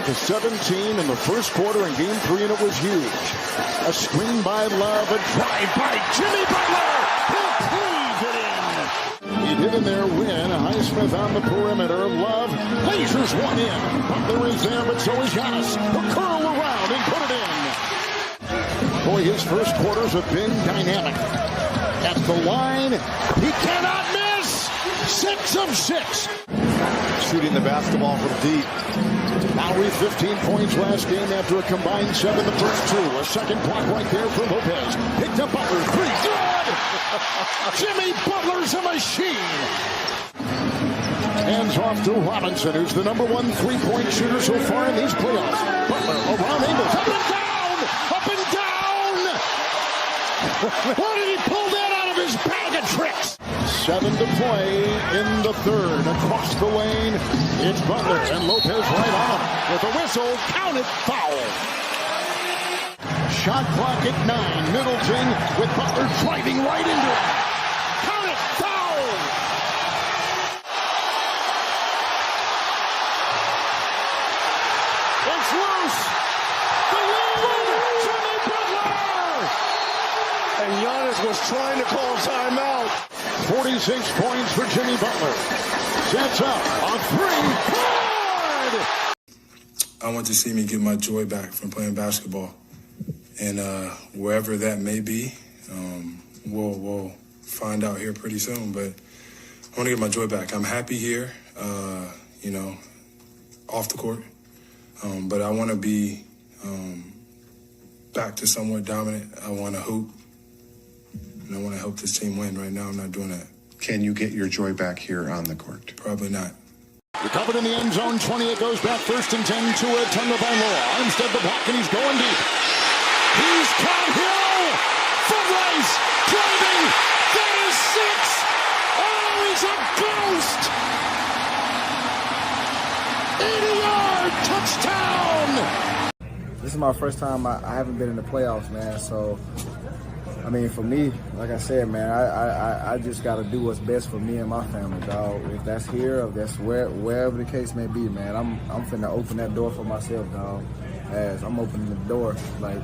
to 17 in the first quarter in Game 3, and it was huge. A screen by Love, a drive by Jimmy Butler. He'll cleave it in. He did in there win. Highsmith on the perimeter. Love lasers one in. Butler is there, but so is Giannis. He'll curl around and put it in. Boy, his first quarters have been dynamic. At the line, he cannot miss. 6 of 6. Shooting the basketball from deep. Lowry 15 points last game after a combined 7 the first 2. A second block right there for Lopez. Picked up Butler. 3. Good! Jimmy Butler's a machine. Hands off to Robinson, who's the number 1 3-point shooter so far in these playoffs. Butler around Ingles. Up and down! Up and down! Where did he pull that out of his bag of tricks? 7 to play in the third. Across the lane, it's Butler and Lopez right on him. With a whistle, counted foul. Shot clock at 9. Middleton with Butler driving right into it. Count it, foul! It's loose. The lead, Jimmy Butler! And Giannis was trying to call timeout. 46 points for Jimmy Butler. Sets up on 3. Good! I want to see me get my joy back from playing basketball. And wherever that may be, we'll find out here pretty soon. But I want to get my joy back. I'm happy here, off the court. But I want to be back to somewhat dominant. I want to hoop. And I want to help this team win. Right now, I'm not doing that. Can you get your joy back here on the court? Probably not. Recovered in the end zone. 20. It goes back first and 10 to a Tonga by Law. Armstead the block, and he's going deep. He's caught Hill. Foot race. Driving. That is 6. Oh, he's a ghost. 80-yard touchdown. This is my first time I haven't been in the playoffs, man. So, I mean, for me, like I said, man, I just got to do what's best for me and my family, dog. If that's here, if that's wherever the case may be, man, I'm finna open that door for myself, dog. As I'm opening the door, like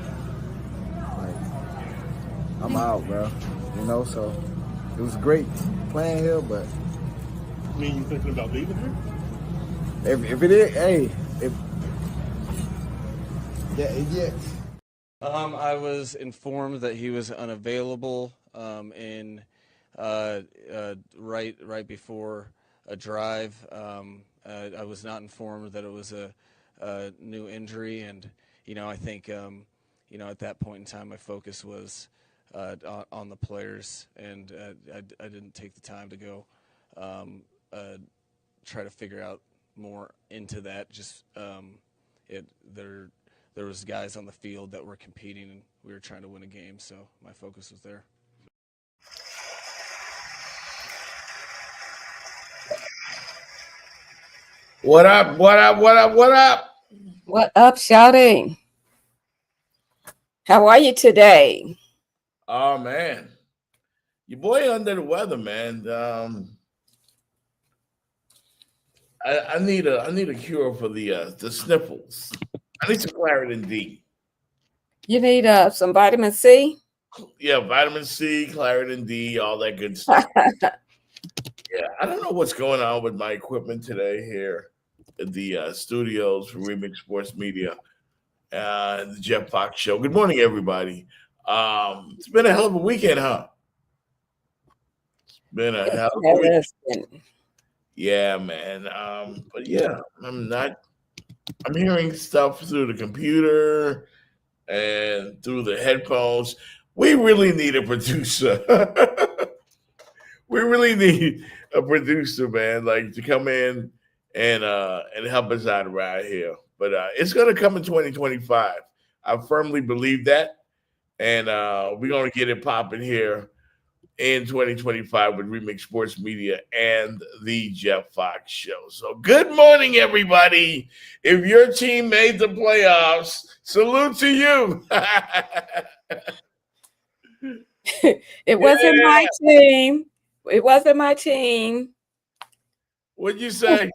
I'm out, bro. So it was great playing here, but I mean, you thinking about leaving here? if it is, hey, yeah. I was informed that he was unavailable right before a drive. I was not informed that it was a new injury, and I think at that point in time my focus was on the players, and I didn't take the time to go try to figure out more into that. Just there was guys on the field that were competing, and we were trying to win a game, so my focus was there. What up? What up, shouting? How are you today? Oh, man. Your boy under the weather, man. I need a cure for the sniffles. I need some Claritin D. You need some vitamin C? Yeah, vitamin C, Claritin D, all that good stuff. Yeah, I don't know what's going on with my equipment today here at the studios for Remix Sports Media and the Jeff Fox Show. Good morning, everybody. It's been a hell of a weekend, huh? It's been a hell of a weekend. Yeah, man. But yeah, I'm hearing stuff through the computer and through the headphones. We really need a producer. We really need a producer, man, like to come in and help us out around here. But it's going to come in 2025. I firmly believe that. And we're going to get it popping here in 2025 with Remix Sports Media and the Jeff Fox Show. So good morning, everybody. If your team made the playoffs, salute to you. It wasn't my team. It wasn't my team. What'd you say?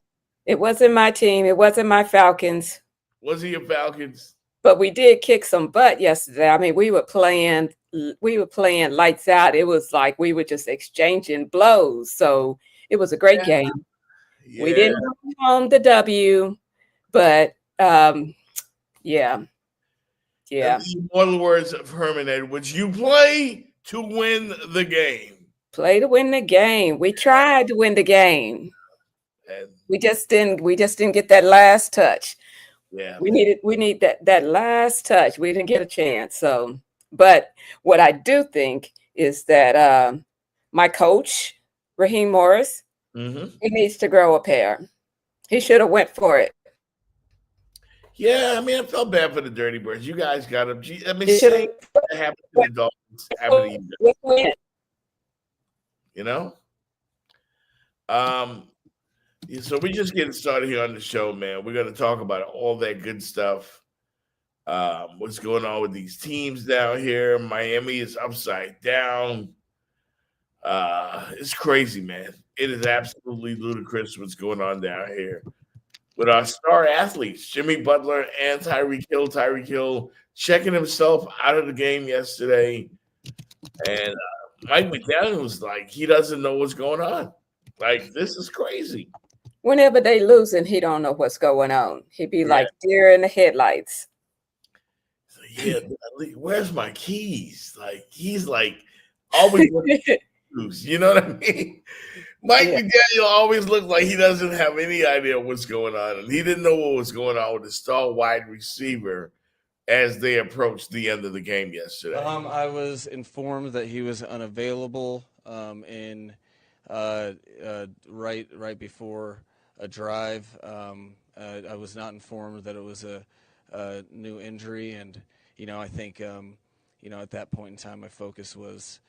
It wasn't my team. It wasn't my Falcons. Was he a Falcons? But we did kick some butt yesterday. I mean, we were playing lights out. It was like we were just exchanging blows. So it was a great game. Yeah. We didn't bring home the W, but yeah. In the immortal words of Herman Edwards, you play to win the game. Play to win the game. We tried to win the game. And We just didn't get that last touch. yeah, We need that last touch. We didn't get a chance. So, but what I do think is that my coach, Raheem Morris, he needs to grow a pair. He should have went for it. Yeah, I mean, I felt bad for the Dirty Birds. You guys got him. I mean, same that happened to the Dolphins. Happened to you, you know? So we're just getting started here on the show, man. We're going to talk about all that good stuff. What's going on with these teams down here? Miami is upside down. It's crazy, man. It is absolutely ludicrous what's going on down here with our star athletes, Jimmy Butler and Tyreek Hill. Tyreek Hill checking himself out of the game yesterday. And Mike McDaniel was like, he doesn't know what's going on. Like, this is crazy. Whenever they lose and he don't know what's going on, he'd be like deer in the headlights. So, yeah, where's my keys? Like, he's like always lose. You know what I mean? Mike McDaniel always looks like he doesn't have any idea what's going on. And he didn't know what was going on with the star wide receiver as they approached the end of the game yesterday. I was informed that he was unavailable right before a drive. I was not informed that it was a new injury, and I think at that point in time my focus was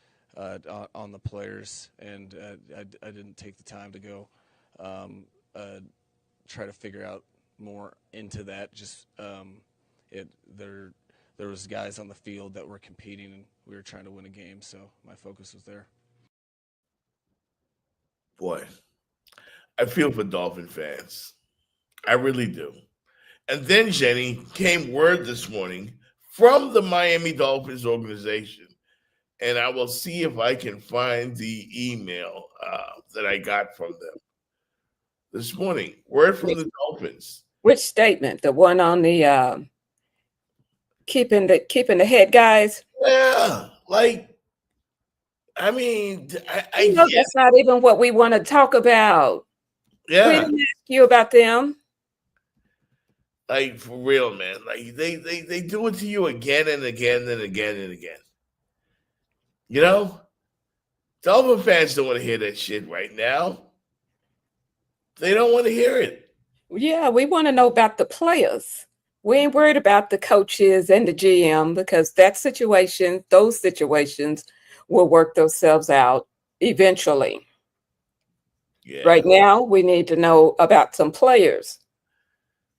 on the players, and I didn't take the time to go try to figure out more into that. Just there was guys on the field that were competing, and we were trying to win a game, so my focus was there. Boy, I feel for Dolphin fans. I really do. And then, Jenny, came word this morning from the Miami Dolphins organization, and I will see if I can find the email that I got from them this morning. Word from the Dolphins. Which statement? The one on the keeping the head guys? Yeah, like, I mean, I that's not even what we want to talk about. Yeah, we didn't ask you about them. Like, for real, man. Like, they do it to you again and again and again and again. You know, Dolphin fans don't want to hear that shit right now. They don't want to hear it. Yeah, we want to know about the players. We ain't worried about the coaches and the GM, because those situations will work themselves out eventually. Yeah. Right now, we need to know about some players.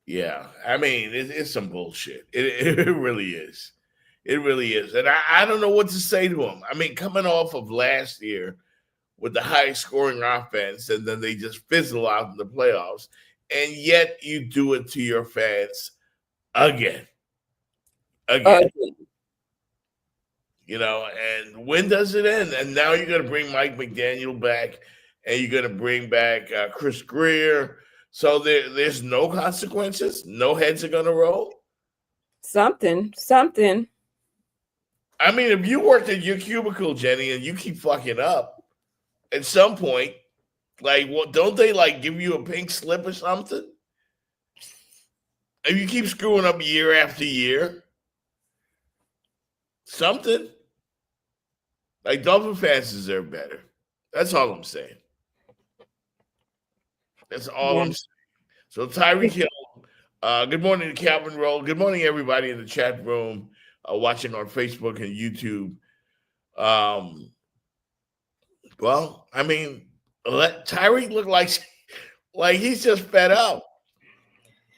Yeah, I mean, it's some bullshit. It really is. It really is. And I don't know what to say to them. I mean, coming off of last year with the high scoring offense, and then they just fizzle out in the playoffs, and yet you do it to your fans again. You know, and when does it end? And now you're going to bring Mike McDaniel back, and you're going to bring back Chris Greer. So there's no consequences? No heads are going to roll? Something. I mean, if you worked at your cubicle, Jenny, and you keep fucking up, at some point, like, what, don't they, like, give you a pink slip or something? If you keep screwing up year after year, something. Like, Dolphin fans deserve better. That's all I'm saying. That's all I'm saying. So, Tyreek Hill, good morning to Calvin Roll. Good morning, everybody in the chat room, watching on Facebook and YouTube. Well, I mean, let Tyreek look like he's just fed up.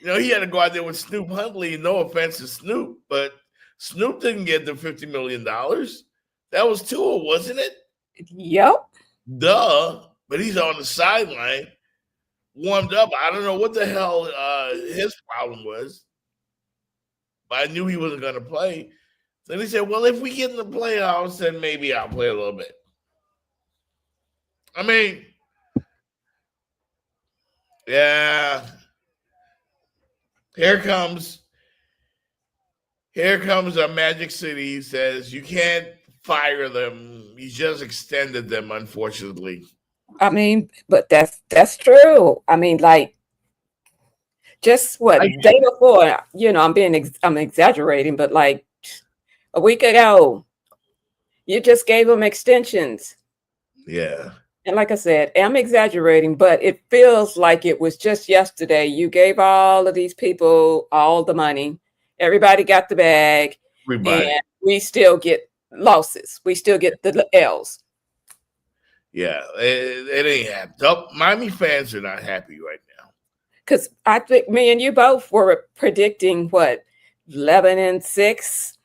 You know, he had to go out there with Snoop Huntley. No offense to Snoop, but Snoop didn't get the $50 million. That was Tua, wasn't it? Yep. Duh. But he's on the sideline, warmed up. I don't know what the hell his problem was. but I knew he wasn't going to play. Then he said, well, if we get in the playoffs, then maybe I'll play a little bit. I mean, yeah. Here comes our Magic City. He says, you can't fire them. You just extended them, unfortunately. I mean, but that's true. I mean, like, just what day before, I'm exaggerating, but like a week ago, you just gave them extensions. Yeah. And like I said, I'm exaggerating, but it feels like it was just yesterday. You gave all of these people all the money. Everybody got the bag. Everybody. And we still get losses. We still get the L's. Yeah, it ain't happy. Miami fans are not happy right now. Because I think me and you both were predicting 11-6,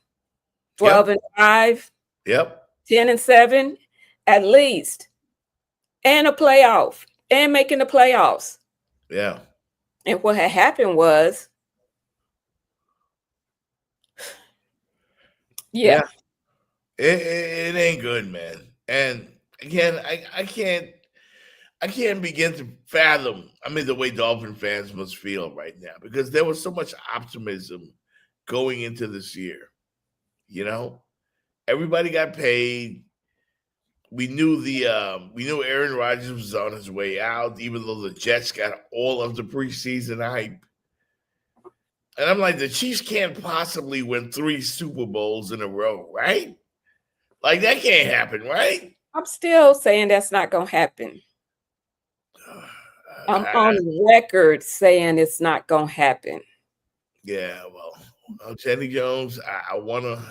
12-5, Yep, 10-7, at least, and a playoff, and making the playoffs. Yeah. And what had happened was, yeah. It ain't good, man. And again, I can't begin to fathom, the way Dolphin fans must feel right now, because there was so much optimism going into this year. Everybody got paid. We knew Aaron Rodgers was on his way out, even though the Jets got all of the preseason hype. And I'm like, the Chiefs can't possibly win 3 Super Bowls in a row, right? Like, that can't happen, right? I'm still saying that's not going to happen. I'm on record saying it's not going to happen. Yeah, well, Jenny Jones, I want to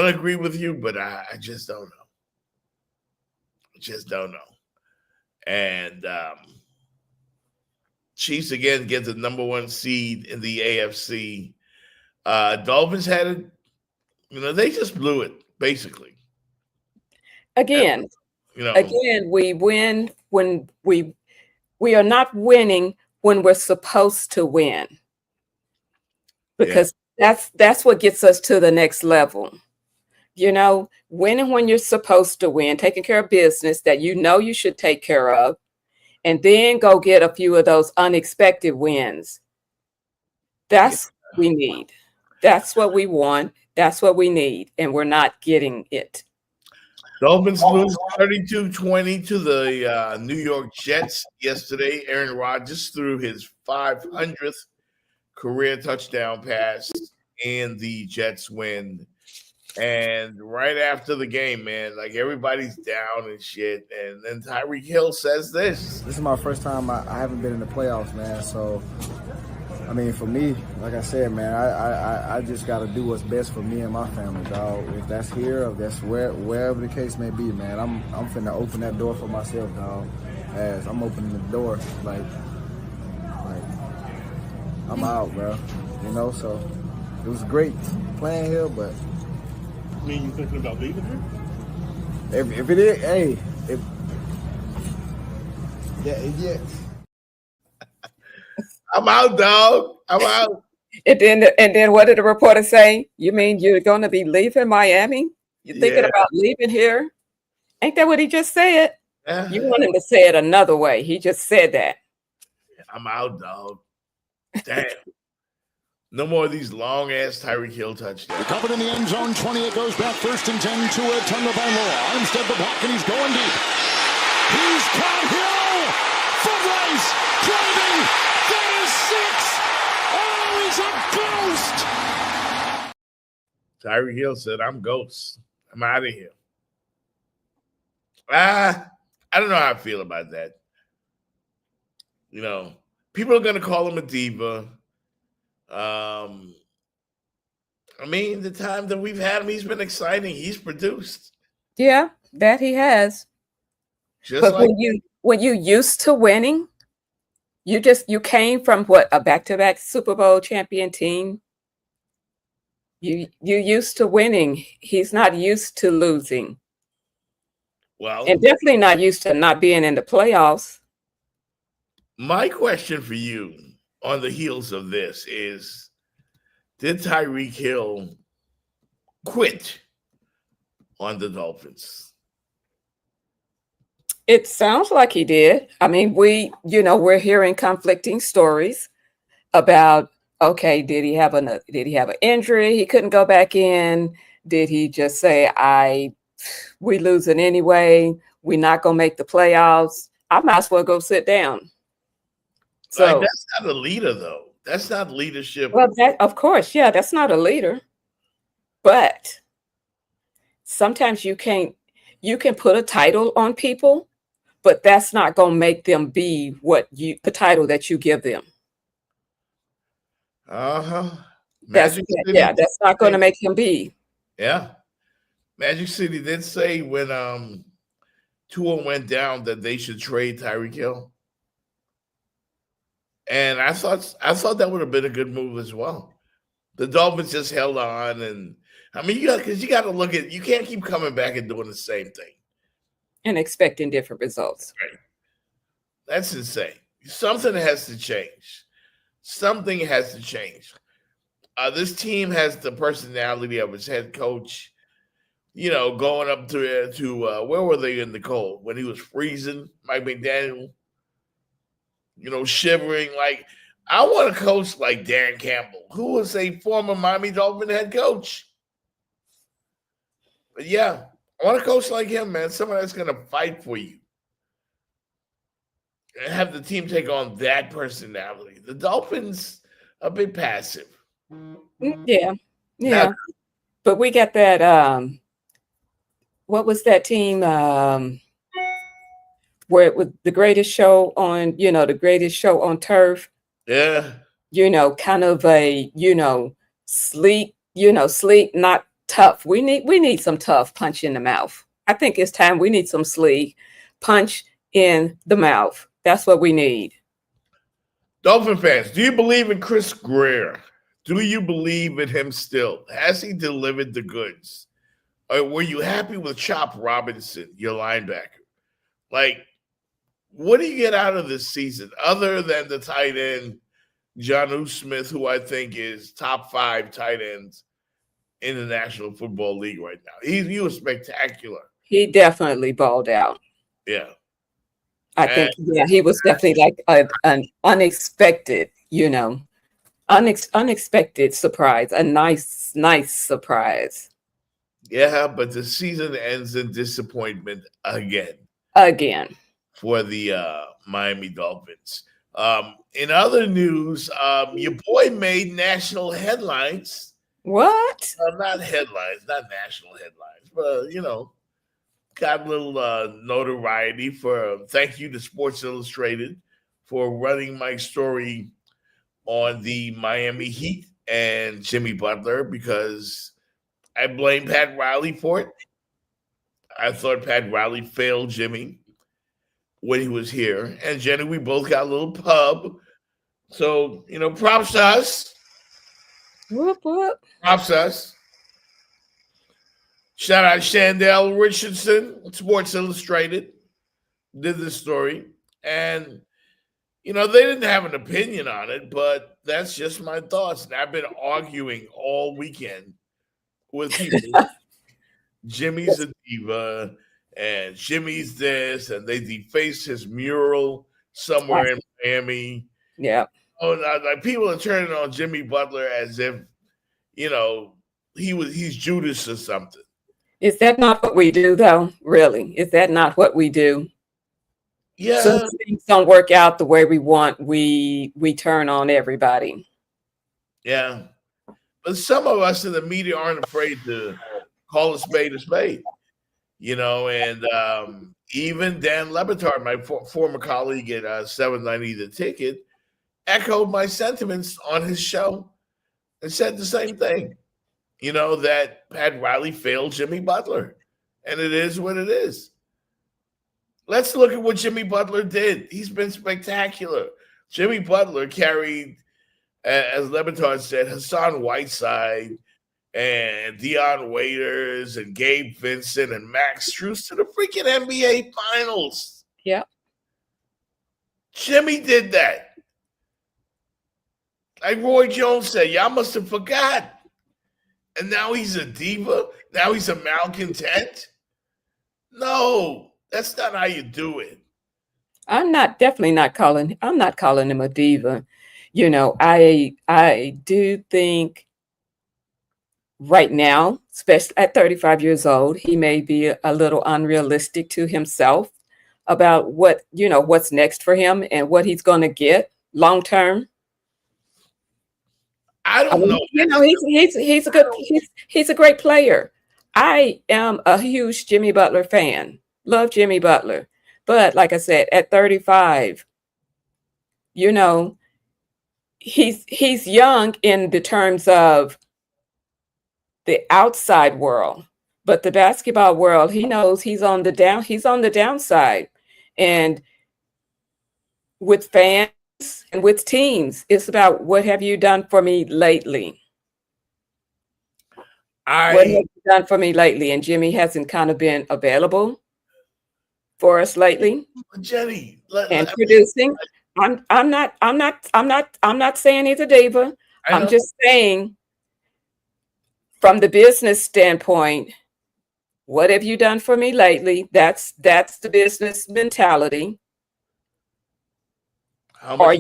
agree with you, but I just don't know. And Chiefs again get the number 1 seed in the AFC. Dolphins had it, they just blew it, basically. Again, we win when we are not winning when we're supposed to win. Because that's what gets us to the next level. Winning when you're supposed to win, taking care of business that you should take care of, and then go get a few of those unexpected wins. That's what we need. That's what we want. That's what we need, and we're not getting it. Dolphins lose 32-20 to the New York Jets yesterday. Aaron Rodgers threw his 500th career touchdown pass, and the Jets win. And right after the game, man, like, everybody's down and shit. And then Tyreek Hill says this. This is my first time. I haven't been in the playoffs, man. So, for me, like I said, man, I just got to do what's best for me and my family, dog. If that's here, if that's wherever the case may be, man, I'm finna open that door for myself, dog. As I'm opening the door, like I'm out, bro. So it was great playing here, but. You thinking about leaving here? If it is, hey, yeah. I'm out, dog. I'm out. And then what did the reporter say? You mean you're going to be leaving Miami? You're thinking about leaving here? Ain't that what he just said? Yeah. You want him to say it another way. He just said that. I'm out, dog. Damn. No more of these long-ass Tyreek Hill touchdowns. Covered in the end zone, 20. It goes back 1st and 10 to a turnover by Law. Armstead the block, and he's going deep. He's caught Hill. Foot race. Driving. That is 6. Oh, he's a ghost. Tyreek Hill said, I'm ghost. I'm out of here. I don't know how I feel about that. People are going to call him a diva. The time that we've had him, he's been exciting. He's produced. Yeah, that he has. But when you used to winning, you came from a back-to-back Super Bowl champion team. You used to winning. He's not used to losing. Well, and definitely not used to not being in the playoffs. My question for you on the heels of this is, Did Tyreek Hill quit on the Dolphins? It sounds like he did. I mean, we're hearing conflicting stories about, okay, did he have an injury? He couldn't go back in. Did he just say, we losing anyway, we're not gonna make the playoffs, I might as well go sit down. So that's not a leader, though. That's not leadership. Well, that, of course, yeah, that's not a leader. But sometimes you can put a title on people, but that's not gonna make them be the title that you give them. That's not going to make him be. Yeah. Magic City did say when Tua went down that they should trade Tyreek Hill. And I thought that would have been a good move as well. The Dolphins just held on, and I mean, you got to look at, you can't keep coming back and doing the same thing and expecting different results. Right. That's insane. Something has to change. Something has to change. This team has the personality of its head coach. You know, going up to where were they in the cold when he was freezing, Mike McDaniel? You know, shivering. Like, I want a coach like Dan Campbell, who was a former Miami Dolphin head coach. But yeah, I want a coach like him, man. Someone that's going to fight for you and have the team take on that personality. The Dolphins a bit passive. Yeah. But we got that. What was that team? Where it was the greatest show on, the greatest show on turf. Yeah. Kind of a, sleek, not tough. We need some tough punch in the mouth. I think it's time we need some sleek punch in the mouth. That's what we need. Dolphin fans, do you believe in Chris Greer? Do you believe in him still? Has he delivered the goods? Or were you happy with Chop Robinson, your linebacker? Like, what do you get out of this season other than the tight end, Jonnu Smith, who I think is top 5 tight ends in the National Football League right now? He was spectacular. He definitely balled out. Yeah. I think, he was definitely like an unexpected, unexpected surprise, a nice surprise. Yeah, but the season ends in disappointment again. For the Miami Dolphins. In other news, your boy made national headlines. What? Not headlines, not national headlines, but, got a little notoriety for thank you to Sports Illustrated for running my story on the Miami Heat and Jimmy Butler, because I blame Pat Riley for it. I thought Pat Riley failed Jimmy when he was here. And Jenny, we both got a little pub. So, props to us. Whoop, whoop. Props to us. Shout out Shandell Richardson, Sports Illustrated, did this story. And, they didn't have an opinion on it, but that's just my thoughts. And I've been arguing all weekend with people. Jimmy's a diva, and Jimmy's this, and they defaced his mural somewhere in Miami. Yeah. Like, people are turning on Jimmy Butler as if, he's Judas or something. Is that not what we do, though? Really? Is that not what we do? Yeah. So things don't work out the way we want, we turn on everybody. Yeah. But some of us in the media aren't afraid to call a spade, and even Dan Lebitard, my former colleague at 790 The Ticket, echoed my sentiments on his show and said the same thing. That Pat Riley failed Jimmy Butler. And it is what it is. Let's look at what Jimmy Butler did. He's been spectacular. Jimmy Butler carried, as Lebitard said, Hassan Whiteside and Deion Waiters and Gabe Vincent and Max Strus to the freaking NBA Finals. Yeah. Jimmy did that. Like Roy Jones said, y'all must have forgot. And now he's a diva. Now he's a malcontent. No, that's not how you do it. I'm not calling him a diva. I do think right now, especially at 35 years old, he may be a little unrealistic to himself about what's next for him and what he's going to get long term. I don't know. He's a great player. I am a huge Jimmy Butler fan. Love Jimmy Butler. But like I said, at 35, he's young in the terms of the outside world, but the basketball world, he knows he's on the downside. And with fans and with teams, it's about what have you done for me lately? What have you done for me lately? And Jimmy hasn't kind of been available for us lately. Jenny, producing. I'm not saying he's a diva. I'm just saying from the business standpoint, what have you done for me lately? That's the business mentality. Are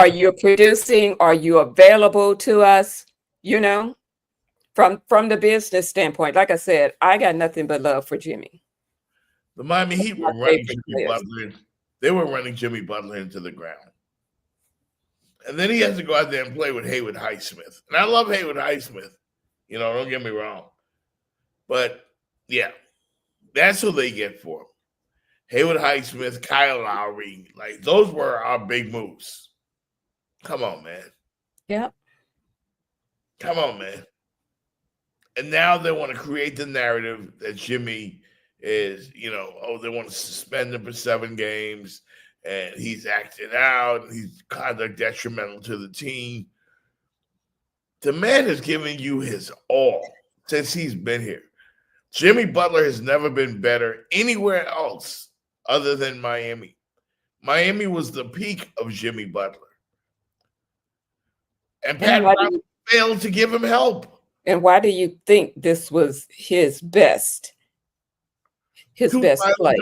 you producing? Are you available to us? From the business standpoint, like I said, I got nothing but love for Jimmy. The Miami Heat were running Jimmy Butler. They were running Jimmy Butler into the ground. And then he has to go out there and play with Haywood Highsmith. And I love Haywood Highsmith. Don't get me wrong. But, yeah, that's who they get for him. Haywood Highsmith, Kyle Lowry. Like, those were our big moves. Come on, man. Yeah. Come on, man. And now they want to create the narrative that Jimmy is, they want to suspend him for 7 games, and he's acting out, and he's kind of detrimental to the team. The man has given you his all since he's been here. Jimmy Butler has never been better anywhere else other than Miami. Miami was the peak of Jimmy Butler. And Pat Riley failed to give him help. And why do you think this was his best? His best play?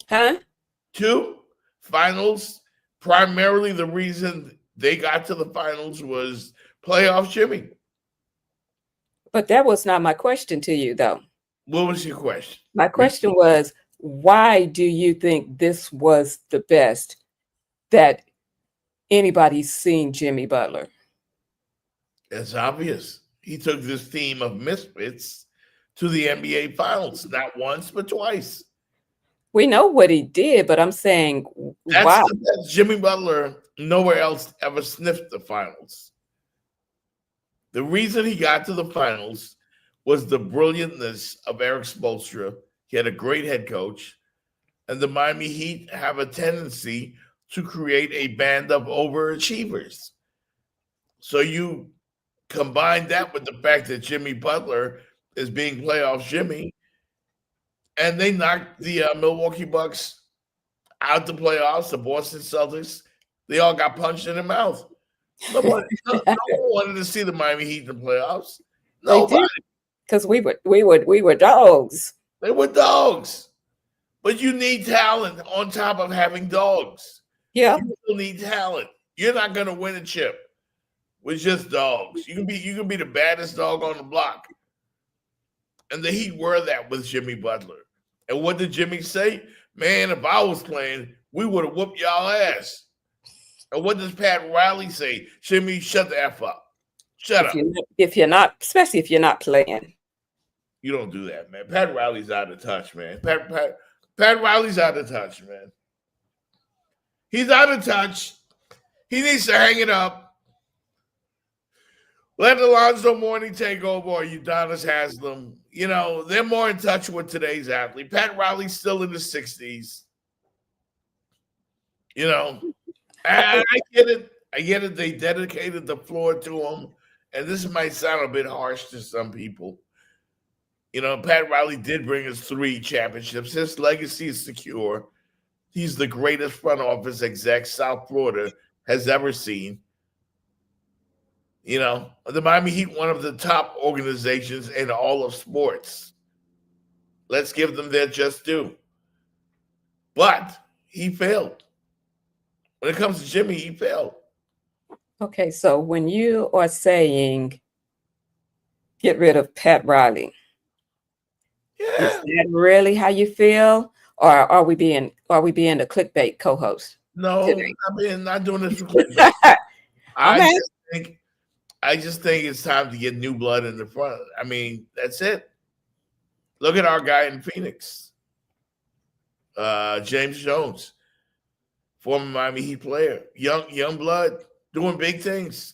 Huh? 2 finals. Primarily the reason they got to the finals was playoff Jimmy. But that was not my question to you, though. What was your question? My question was, why do you think this was the best that anybody's seen Jimmy Butler? It's obvious. He took this team of misfits to the NBA Finals, not once, but twice. We know what he did, but I'm saying, wow. That's Jimmy Butler, nowhere else ever sniffed the finals. The reason he got to the finals was the brilliantness of Eric Spoelstra. He had a great head coach, and the Miami Heat have a tendency to create a band of overachievers. So you combine that with the fact that Jimmy Butler is being playoff Jimmy, and they knocked the Milwaukee Bucks out the playoffs, the Boston Celtics. They all got punched in the mouth. No one wanted to see the Miami Heat in the playoffs. Nobody. Because we were dogs. They were dogs. But you need talent on top of having dogs. Yeah. You still need talent. You're not going to win a chip with just dogs. You can be the baddest dog on the block. And the Heat were that with Jimmy Butler. And what did Jimmy say? Man, if I was playing, we would have whooped y'all ass. And what does Pat Riley say? Jimmy, shut the F up. Shut up. If you're not, especially if you're not playing. You don't do that, man. Pat Riley's out of touch, man. Pat Riley's out of touch, man. He's out of touch. He needs to hang it up. Let Alonzo Mourning take over, or Udonis Haslam. They're more in touch with today's athlete. Pat Riley's still in the 60s. I get it. I get it. They dedicated the floor to him. And this might sound a bit harsh to some people. Pat Riley did bring us 3 championships. His legacy is secure. He's the greatest front office exec South Florida has ever seen. You know, the Miami Heat, one of the top organizations in all of sports. Let's give them their just due. But he failed. When it comes to Jimmy, he failed. Okay, so when you are saying get rid of Pat Riley, Yeah. is that really how you feel? Or are we being a clickbait co-host? No, today? not doing this for clickbait. Okay. I just think it's time to get new blood in the front. I mean, that's it. Look at our guy in Phoenix, James Jones, former Miami Heat player, young blood, doing big things.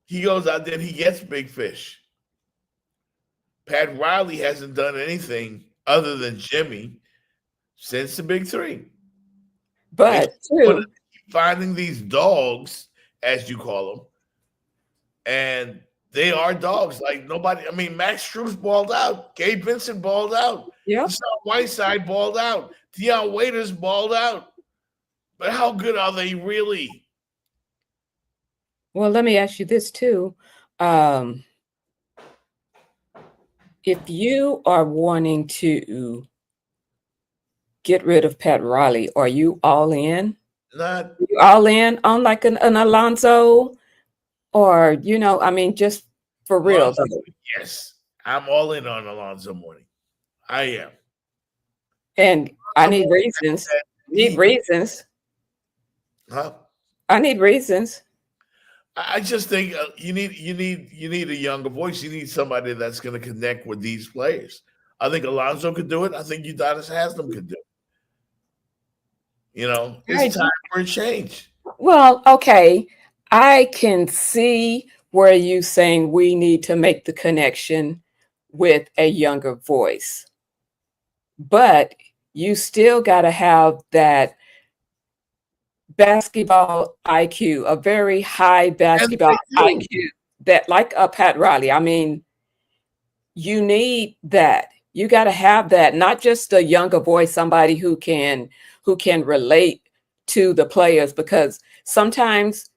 He goes out there and he gets big fish. Pat Riley hasn't done anything other than Jimmy since the big three. But too, finding these dogs, as you call them, and they are dogs. Like nobody. I mean, Max Strus balled out. Gabe Vincent balled out. Yeah. Whiteside balled out. Deion Waiters balled out. But how good are they really? Well, let me ask you this too. If you are wanting to get rid of Pat Riley, are you all in? Not you all in on like an Alonzo, or I mean, just for real. Yes, I'm all in on Alonzo Mourning. I am, and I need reasons. Reasons. Huh? I need reasons. I just think you need a younger voice. You need somebody that's going to connect with these players. I think Alonzo could do it. I think Udonis Haslam could do it. It's time for a change. Well, okay. I can see where you saying we need to make the connection with a younger voice. But you still got to have that basketball IQ, a very high basketball IQ, that like a Pat Riley. I mean, you need that. You got to have that, not just a younger voice, somebody who can relate to the players, because sometimes,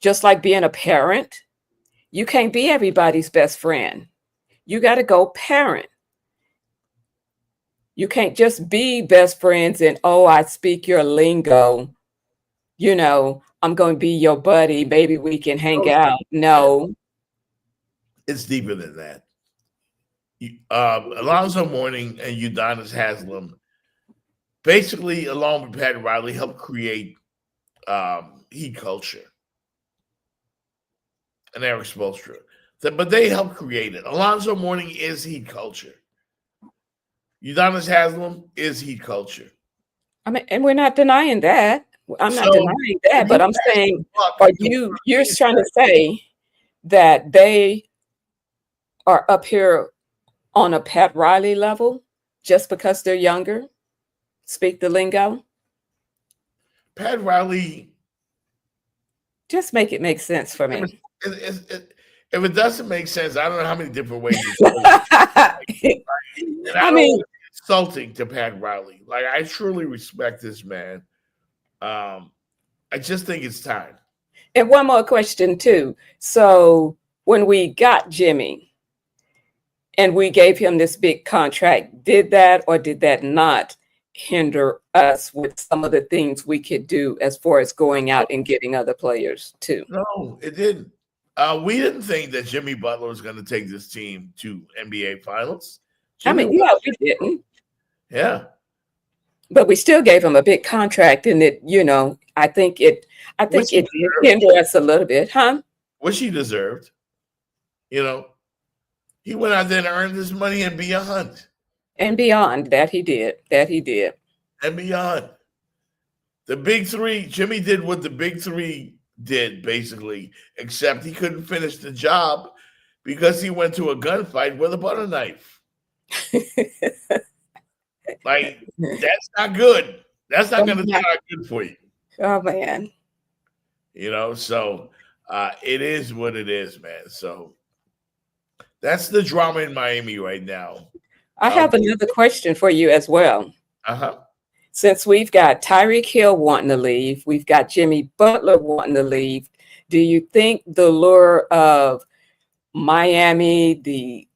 just like being a parent, you can't be everybody's best friend. You got to go parent. You can't just be best friends and, oh, I speak your lingo. I'm going to be your buddy. Maybe we can hang out. No. It's deeper than that. Alonzo Mourning and Udonis Haslam, basically, along with Pat Riley, helped create Heat culture. And Eric Spoelstra. But they helped create it. Alonzo Mourning is Heat culture. Udonis Haslam is Heat culture. I mean, and we're not denying that. I'm not denying that, but I'm saying, are you're trying to say that they are up here on a Pat Riley level just because they're younger, speak the lingo? Pat Riley. Just make it make sense for me. If it doesn't make sense, I don't know how many different ways I mean, insulting to Pat Riley. Like, I truly respect this man. I just think it's time. And one more question too. So when we got Jimmy and we gave him this big contract, did that or did that not hinder us with some of the things we could do as far as going out and getting other players too? No, it didn't. We didn't think that Jimmy Butler was going to take this team to NBA Finals. I mean, yeah, we didn't. Yeah. But we still gave him a big contract, and it, I think it hindered us a little bit, huh? Which he deserved. He went out there and earned his money and beyond. And beyond that, he did. And beyond. The big three, Jimmy did what the big three did, basically, except he couldn't finish the job because he went to a gunfight with a butter knife. Like, that's not good. That's not going to turn out good for you. Oh, man. So it is what it is, man. So that's the drama in Miami right now. I have another question for you as well. Uh-huh. Since we've got Tyreek Hill wanting to leave, we've got Jimmy Butler wanting to leave, Do you think the lure of Miami, the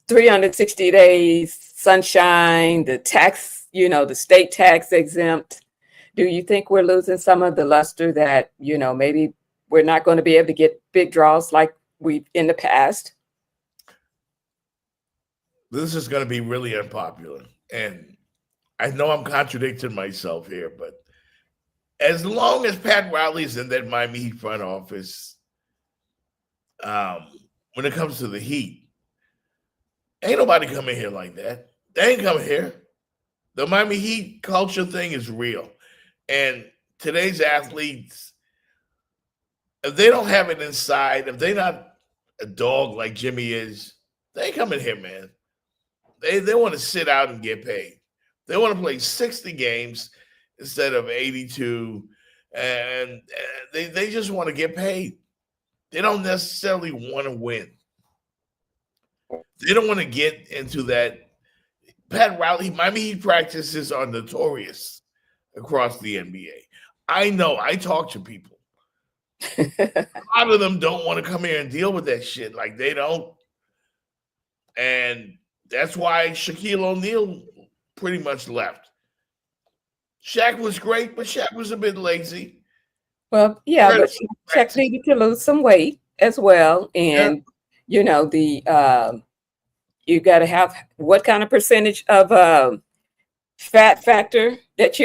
360 days sunshine, the tax, the state tax exempt, do you think we're losing some of the luster that, maybe we're not going to be able to get big draws like we've in the past? This is going to be really unpopular. And I know I'm contradicting myself here, but as long as Pat Riley's in that Miami Heat front office, when it comes to the Heat, ain't nobody coming here like that. They ain't coming here. The Miami Heat culture thing is real. And today's athletes, if they don't have it inside, if they're not a dog like Jimmy is, they ain't coming here, man. They want to sit out and get paid. They want to play 60 games instead of 82, and they just want to get paid. They don't necessarily want to win. They don't want to get into that. Pat Riley, Miami Heat practices are notorious across the NBA. I know. I talk to people. A lot of them don't want to come here and deal with that shit. Like, they don't. And that's why Shaquille O'Neal pretty much left. Shaq was great, but Shaq was a bit lazy. Well, yeah, but Shaq needed to lose some weight as well. And, you got to have what kind of percentage of fat factor that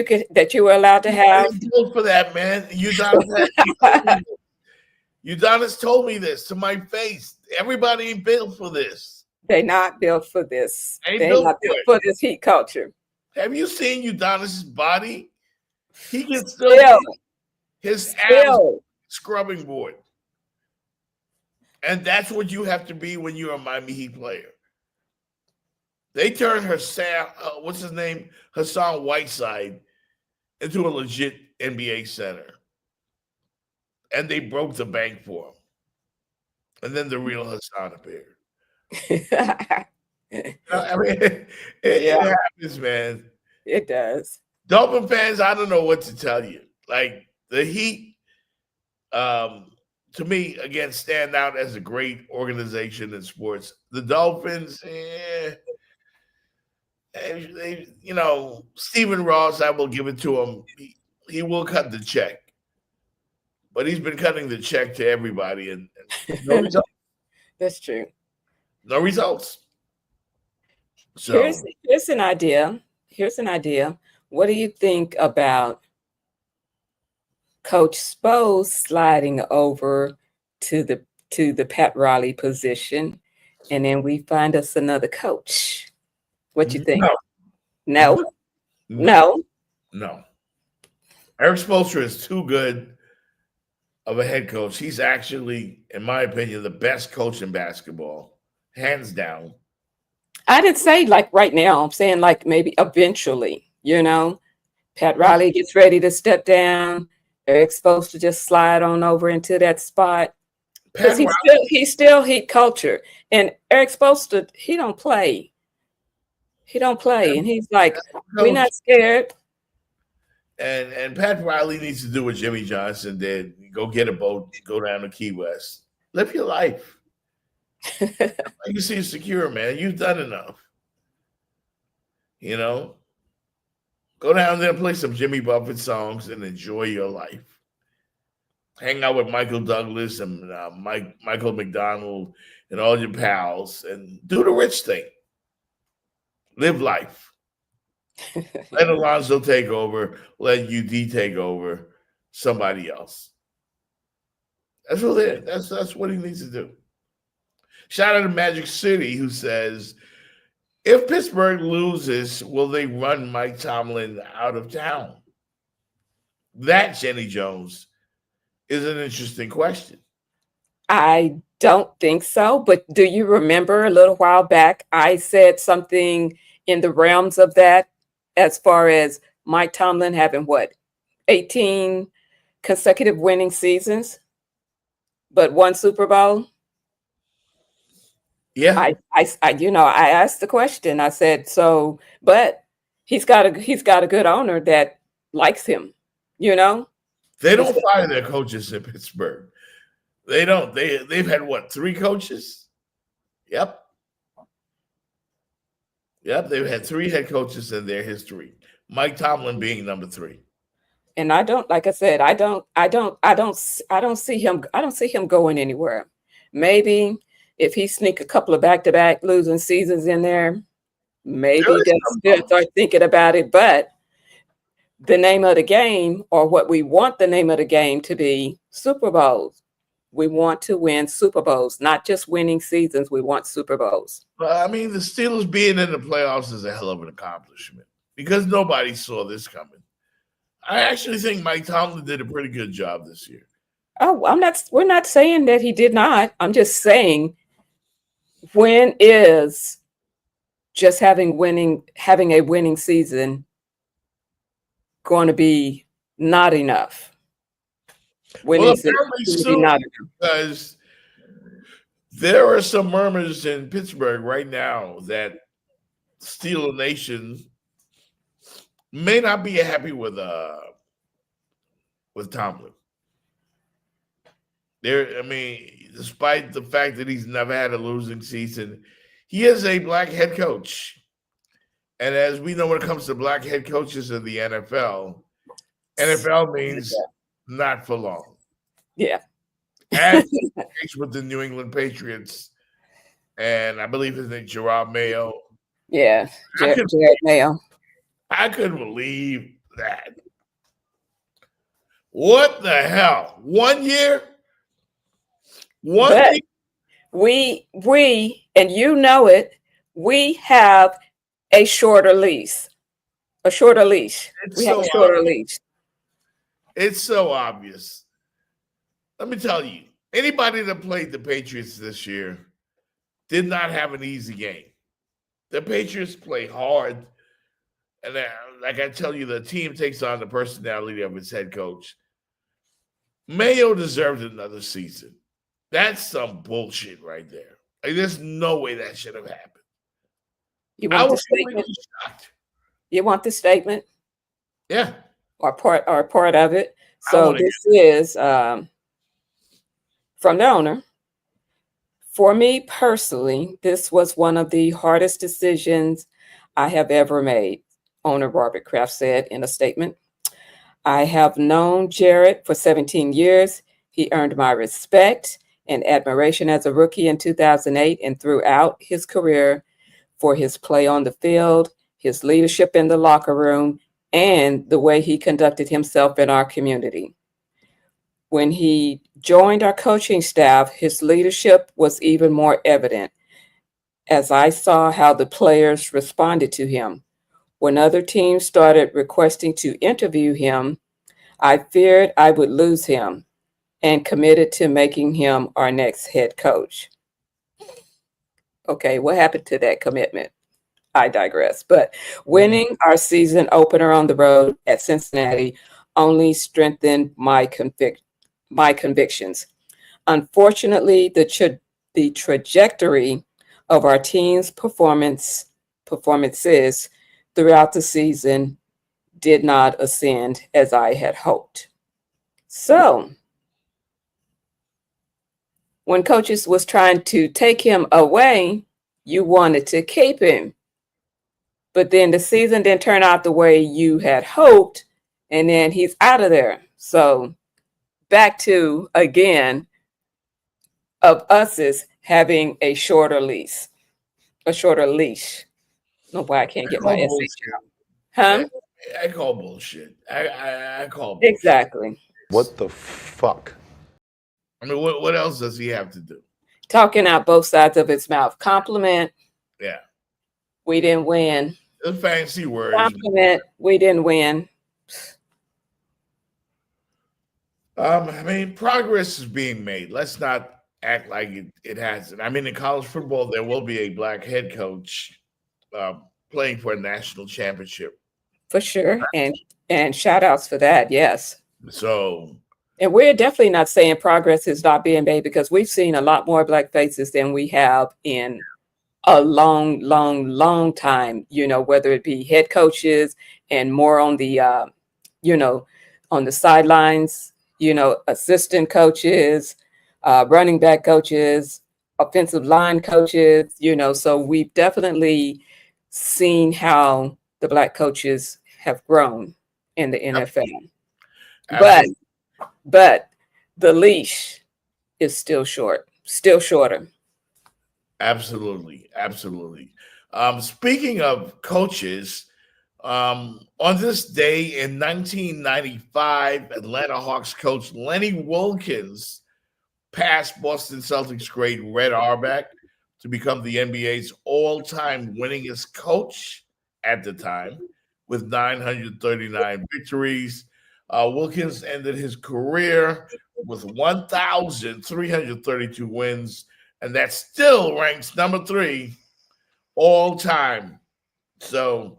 you were allowed to have? I'm built for that, man. Udonis told me this to my face. Everybody ain't built for this. They're not built for this. They're not built for this Heat culture. Have you seen Udonis's body? He can still his abs scrubbing board. And that's what you have to be when you're a Miami Heat player. They turned Hassan Whiteside into a legit NBA center. And they broke the bank for him. And then the real Hassan appeared. I mean, it happens, man. It does. Dolphin fans, I don't know what to tell you. Like, the Heat, to me, again, stand out as a great organization in sports. The Dolphins, Stephen Ross, I will give it to him. He will cut the check. But he's been cutting the check to everybody, and no results. That's true. No results. So here's an idea. What do you think about Coach Spo sliding over to the Pat Riley position, and then we find us another coach? What you think? No. Eric Spoelstra is too good of a head coach. He's actually, in my opinion, the best coach in basketball, hands down. I didn't say like right now. I'm saying like maybe eventually, Pat Riley gets ready to step down. Eric's supposed to just slide on over into that spot. Because he's still Heat culture. And Eric's supposed to, he don't play. And he's like, we're not scared. And Pat Riley needs to do what Jimmy Johnson did. Go get a boat, go down to Key West. Live your life. You seem secure, man. You've done enough. Go down there, play some Jimmy Buffett songs, and enjoy your life. Hang out with Michael Douglas and Michael McDonald and all your pals, and do the rich thing. Live life. Let Alonzo take over. Let UD take over. Somebody else. That's what he needs to do. Shout out to Magic City, who says, if Pittsburgh loses, will they run Mike Tomlin out of town? That, Jenny Jones, is an interesting question. I don't think so. But do you remember a little while back, I said something in the realms of that, as far as Mike Tomlin having 18 consecutive winning seasons, but one Super Bowl? Yeah. I asked the question. I said, but he's got a good owner that likes him, They don't fire their coaches in Pittsburgh. They don't. They've had what, 3 coaches? Yep. They've had 3 head coaches in their history. Mike Tomlin being number 3. And I don't, like I said, I don't see him going anywhere. Maybe if he sneak a couple of back-to-back losing seasons in there, maybe they'll start thinking about it. But the name of the game, or what we want the name of the game to be, Super Bowls. We want to win Super Bowls, not just winning seasons. We want Super Bowls. I mean, the Steelers being in the playoffs is a hell of an accomplishment because nobody saw this coming. I actually think Mike Tomlin did a pretty good job this year. Oh, we're not saying that he did not. I'm just saying, when is just having a winning season going to be not enough? Well, apparently so, because there are some murmurs in Pittsburgh right now that Steeler Nation may not be happy with Tomlin. Despite the fact that he's never had a losing season, he is a black head coach. And as we know, when it comes to black head coaches in the NFL means not for long. Yeah. As with the New England Patriots, and I believe his name Gerard Mayo. Yeah, Jared Mayo. I couldn't believe that. What the hell? 1 year? But we, and you know it, we have a shorter leash. We have a shorter leash. It's so obvious. Let me tell you, anybody that played the Patriots this year did not have an easy game. The Patriots play hard. And like I tell you, the team takes on the personality of its head coach. Mayo deserved another season. That's some bullshit right there. Like, there's no way that should have happened. I was completely shocked. You want the statement? Yeah. Or part of it. So this is from the owner. For me personally, this was one of the hardest decisions I have ever made, owner Robert Kraft said in a statement. I have known Jared for 17 years. He earned my respect and admiration as a rookie in 2008 and throughout his career for his play on the field, his leadership in the locker room, and the way he conducted himself in our community. When he joined our coaching staff, his leadership was even more evident as I saw how the players responded to him. When other teams started requesting to interview him, I feared I would lose him and committed to making him our next head coach. Okay, what happened to that commitment? I digress. But winning our season opener on the road at Cincinnati only strengthened my convictions. Unfortunately, the trajectory of our team's performances throughout the season did not ascend as I had hoped. So, when coaches was trying to take him away, you wanted to keep him. But then the season didn't turn out the way you had hoped, and then he's out of there. So back to, again, of us is having a shorter leash. I don't know why I can't get my SH out. Huh? I call bullshit. I call bullshit. Exactly. What the fuck? I mean, what else does he have to do? Talking out both sides of his mouth. Compliment. Yeah. We didn't win. The fancy words. Compliment. We didn't win. I mean, progress is being made. Let's not act like it hasn't. I mean, in college football, there will be a black head coach playing for a national championship. For sure. And shout outs for that. Yes. So. And we're definitely not saying progress is not being made, because we've seen a lot more black faces than we have in a long time, whether it be head coaches and more on the, on the sidelines, assistant coaches, running back coaches, offensive line coaches, so we've definitely seen how the Black coaches have grown in the NFL. But the leash is still shorter. Absolutely. Speaking of coaches, on this day in 1995, Atlanta Hawks coach Lenny Wilkens passed Boston Celtics great Red Auerbach to become the NBA's all-time winningest coach at the time with 939 victories. Wilkins ended his career with 1,332 wins, and that still ranks number 3 all time. So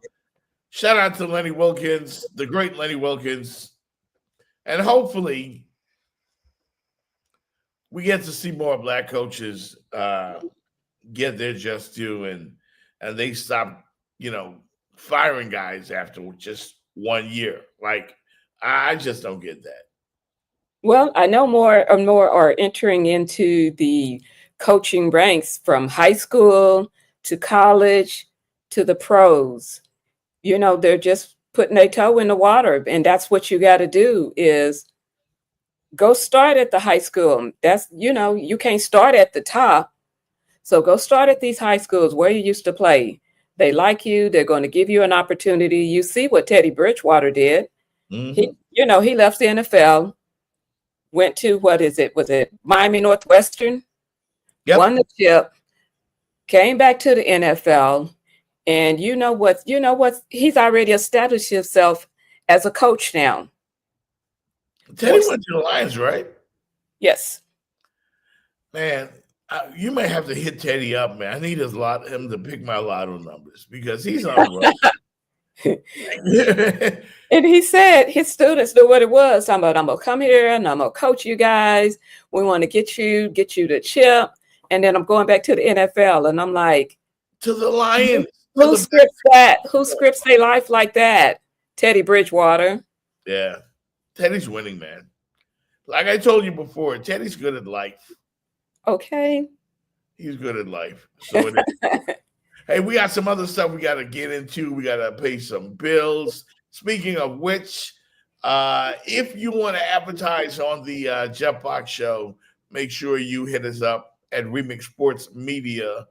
shout out to Lenny Wilkens, the great Lenny Wilkens, and hopefully we get to see more Black coaches get their just due, and they stop, firing guys after just 1 year. Like, I just don't get that. Well, I know more and more are entering into the coaching ranks from high school to college to the pros. They're just putting their toe in the water, and that's what you got to do is go start at the high school. That's, you can't start at the top. So go start at these high schools where you used to play. They like you. They're going to give you an opportunity. You see what Teddy Bridgewater did. Mm-hmm. He left the NFL, went to, was it Miami Northwestern? Yep. Won the chip, came back to the NFL. And you know what? He's already established himself as a coach now. Teddy went to the Lions, right? Yes. Man, you may have to hit Teddy up, man. I need him to pick my lotto numbers because he's on the road. And he said his students knew what it was. I'm going to come here and I'm going to coach you guys. We want to get you the chip. And then I'm going back to the NFL. And I'm like, to the Lions. Who scripts that? Who scripts their life like that? Teddy Bridgewater. Yeah. Teddy's winning, man. Like I told you before, Teddy's good at life. Okay. He's good at life. So it is. Hey, we got some other stuff we got to get into. We got to pay some bills. Speaking of which, if you want to advertise on the Jeff Fox Show, make sure you hit us up at Remix Sports Media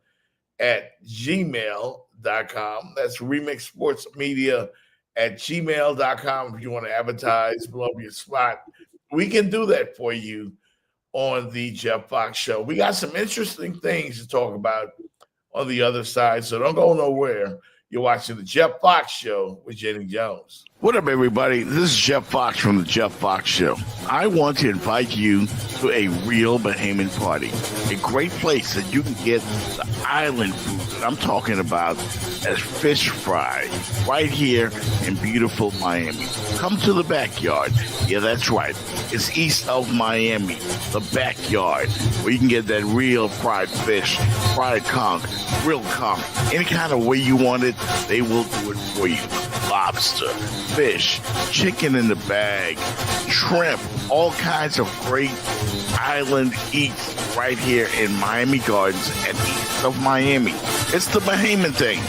at gmail.com. That's Remix Sports Media at gmail.com. If you want to advertise, blow up your spot, we can do that for you on the Jeff Fox Show. We got some interesting things to talk about on the other side, so don't go nowhere. You're watching the Jeff Fox Show with Jenny Jones. What up, everybody? This is Jeff Fox from the Jeff Fox Show. I want to invite you to a real Bahamian party. A great place that you can get the island food that I'm talking about as fish fry right here in beautiful Miami. Come to the backyard. Yeah, that's right. It's east of Miami, the backyard, where you can get that real fried fish, fried conch, grilled conch, any kind of way you want it, they will do it for you. Lobster, fish, chicken in the bag, shrimp, all kinds of great island eats right here in Miami Gardens and east of Miami. It's the Bahamian thing.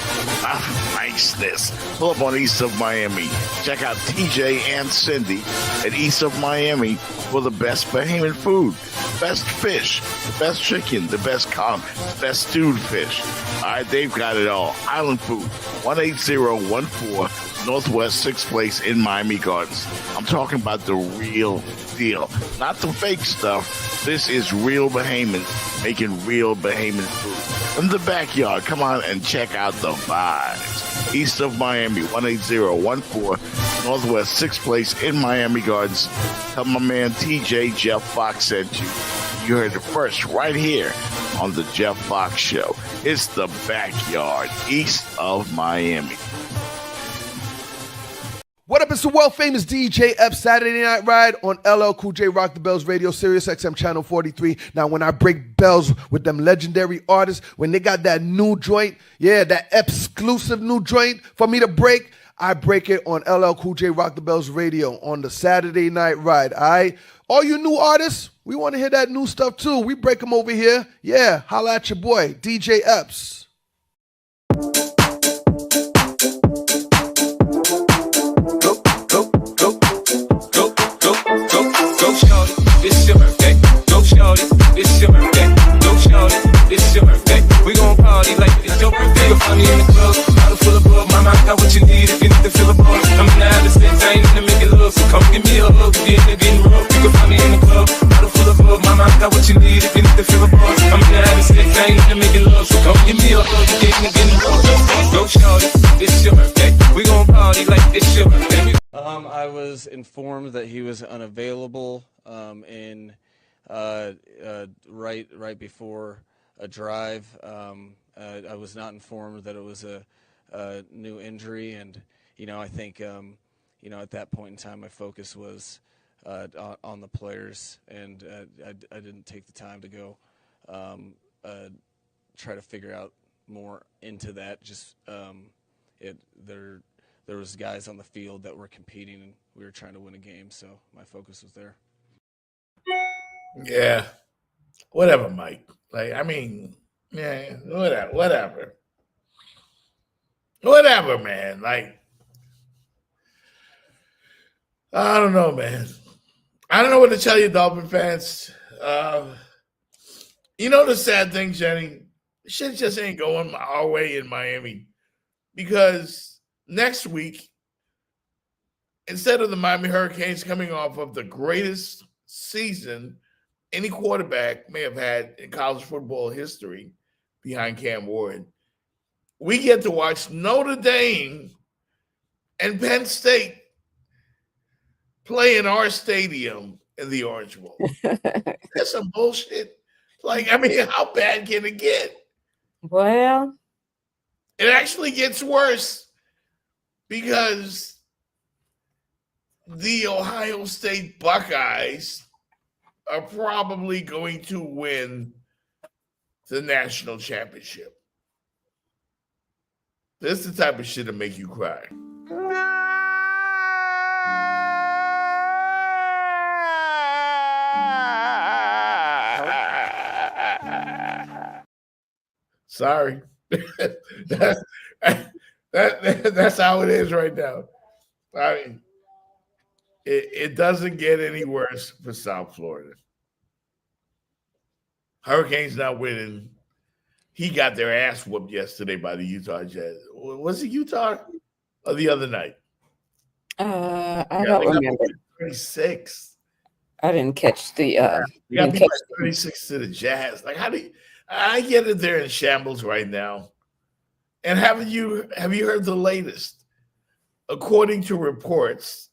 Niceness. Pull up on east of Miami. Check out TJ and Cindy at east of Miami for the best Bahamian food. Best fish, the best chicken, the best conch, the best stewed fish. All right, they've got it all. Island food, 18014 Northwest 6th Place in Miami Gardens. I'm talking about the real deal, not the fake stuff. This is real Bahamians making real Bahamian food. In the backyard, come on and check out the vibes. East of Miami, 18014 Northwest 6th Place in Miami Gardens. Tell my man TJ Jeff Fox sent you. You heard it first right here on the Jeff Fox Show. It's the backyard east of Miami. What up, it's the world famous DJ F Saturday Night Ride on LL Cool J Rock the Bells Radio, Sirius XM Channel 43. Now, when I break bells with them legendary artists, when they got that new joint, yeah, that exclusive new joint for me to break, I break it on LL Cool J Rock the Bells Radio on the Saturday Night Ride. All right, all you new artists, we want to hear that new stuff too. We break them over here. Yeah, holla at your boy DJ Epps. Go shorty, it's your birthday. Go shorty, it's your birthday. Go shorty, it's your birthday. We gon' party like it's your birthday. You'll find me in the club, bottle full of bug. Mama, I got what you need if you need to fill a buzz. I'm in the out of state, I ain't in to make it love. So come give me a hug if you're in the getting rough. You can find me in the club, bottle full of bug. Mama, I got what you need if you need to fill a buzz. I'm in the out of state, I ain't in to make it love. So come give me a hug if you're in the getting rough. Go shorty, it's your birthday. We gon' party like it's your birthday. I was informed that he was unavailable right before a drive. I was not informed that it was a new injury, and I think at that point in time my focus was on the players, and I didn't take the time to go try to figure out more into that. Just there was guys on the field that were competing, and we were trying to win a game, so my focus was there. Yeah. Whatever, Mike. Yeah, whatever. Whatever, man. Like, I don't know, man. I don't know what to tell you, Dolphin fans. The sad thing, Jenny? Shit just ain't going our way in Miami, because next week, instead of the Miami Hurricanes coming off of the greatest season any quarterback may have had in college football history behind Cam Ward, we get to watch Notre Dame and Penn State play in our stadium in the Orange Bowl. That's some bullshit. How bad can it get? Well, it actually gets worse, because the Ohio State Buckeyes are probably going to win the national championship. This is the type of shit that make you cry. Sorry. That's how it is right now. I mean, it doesn't get any worse for South Florida. Hurricanes not winning. He got their ass whooped yesterday by the Utah Jazz. Was it Utah or the other night? I don't remember. 36. I didn't catch the. You got beat by 36 to the Jazz. Like, how do you? I get it. They're in shambles right now. And have you heard the latest? According to reports,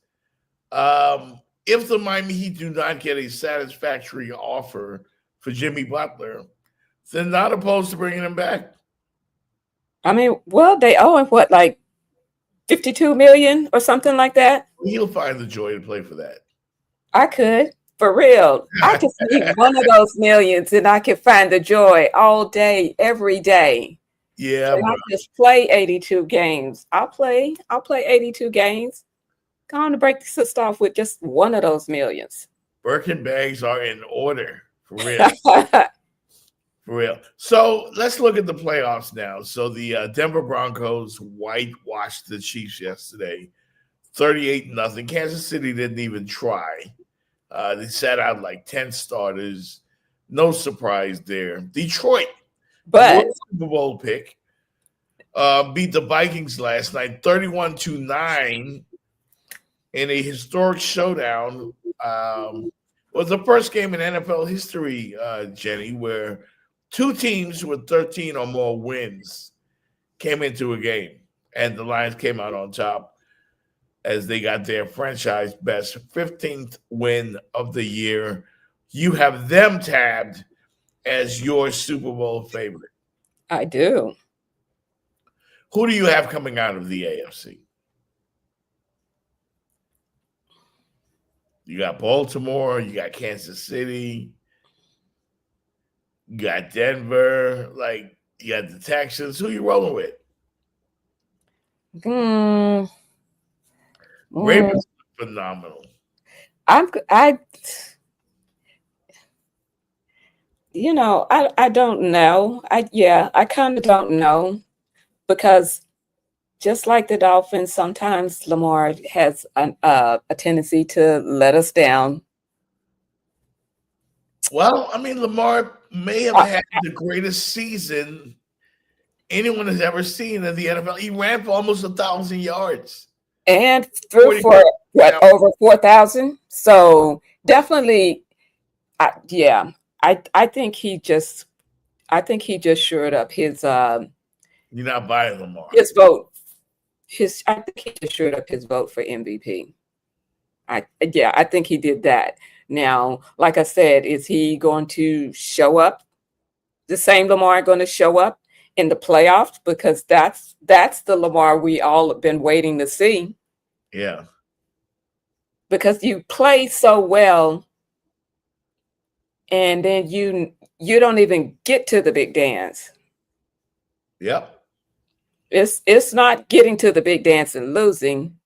if the Miami Heat do not get a satisfactory offer for Jimmy Butler, they're not opposed to bringing him back. I mean, well, they owe him what, like $52 million or something like that? He'll find the joy to play for that. I could, for real. I could see one of those millions, and I could find the joy all day, every day. Yeah, and I just play 82 games. I'll play 82 games. Go on to break the sister off with just one of those millions. Birkin bags are in order, for real. For real. So let's look at the playoffs now. So the Denver Broncos whitewashed the Chiefs yesterday, 38-0. Kansas City didn't even try. They sat out like 10 starters. No surprise there. Detroit, but Super Bowl pick, beat the Vikings last night, 31-9 in a historic showdown. Was the first game in NFL history, Jenny, where two teams with 13 or more wins came into a game, and the Lions came out on top as they got their franchise best 15th win of the year. You have them tabbed as your Super Bowl favorite. I do. Who do you have coming out of the AFC? You got Baltimore, you got Kansas City, you got Denver, like you got the Texans. Who you rolling with? Ravens phenomenal. I don't know. I kind of don't know because just like the Dolphins, sometimes Lamar has a tendency to let us down. Well, I mean, Lamar may have had the greatest season anyone has ever seen in the NFL. He ran for almost 1,000 yards. And threw for over 4,000. So definitely, I think he just shored up his You're not buying Lamar. his vote. I think he just shored up his vote for MVP. I think he did that. Now, like I said, is he going to show up? The same Lamar going to show up in the playoffs? Because that's the Lamar we all have been waiting to see. Yeah. Because you play so well, and then you don't even get to the big dance. Yep. It's not getting to the big dance and losing.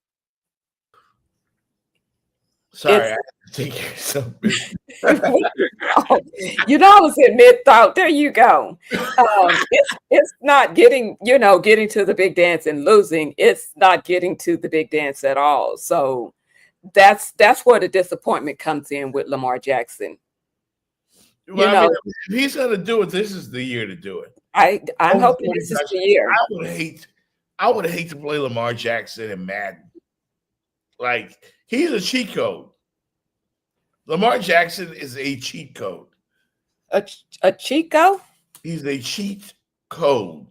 Sorry, I have to take care of something. You know, I was in mid thought. There you go. It's not getting to the big dance and losing. It's not getting to the big dance at all. So that's where the disappointment comes in with Lamar Jackson. Well, I mean, if he's going to do it, this is the year to do it. I'm hoping this is the year. I would hate to play Lamar Jackson in Madden. Like, he's a cheat code. Lamar Jackson is a cheat code. A cheat code? He's a cheat code.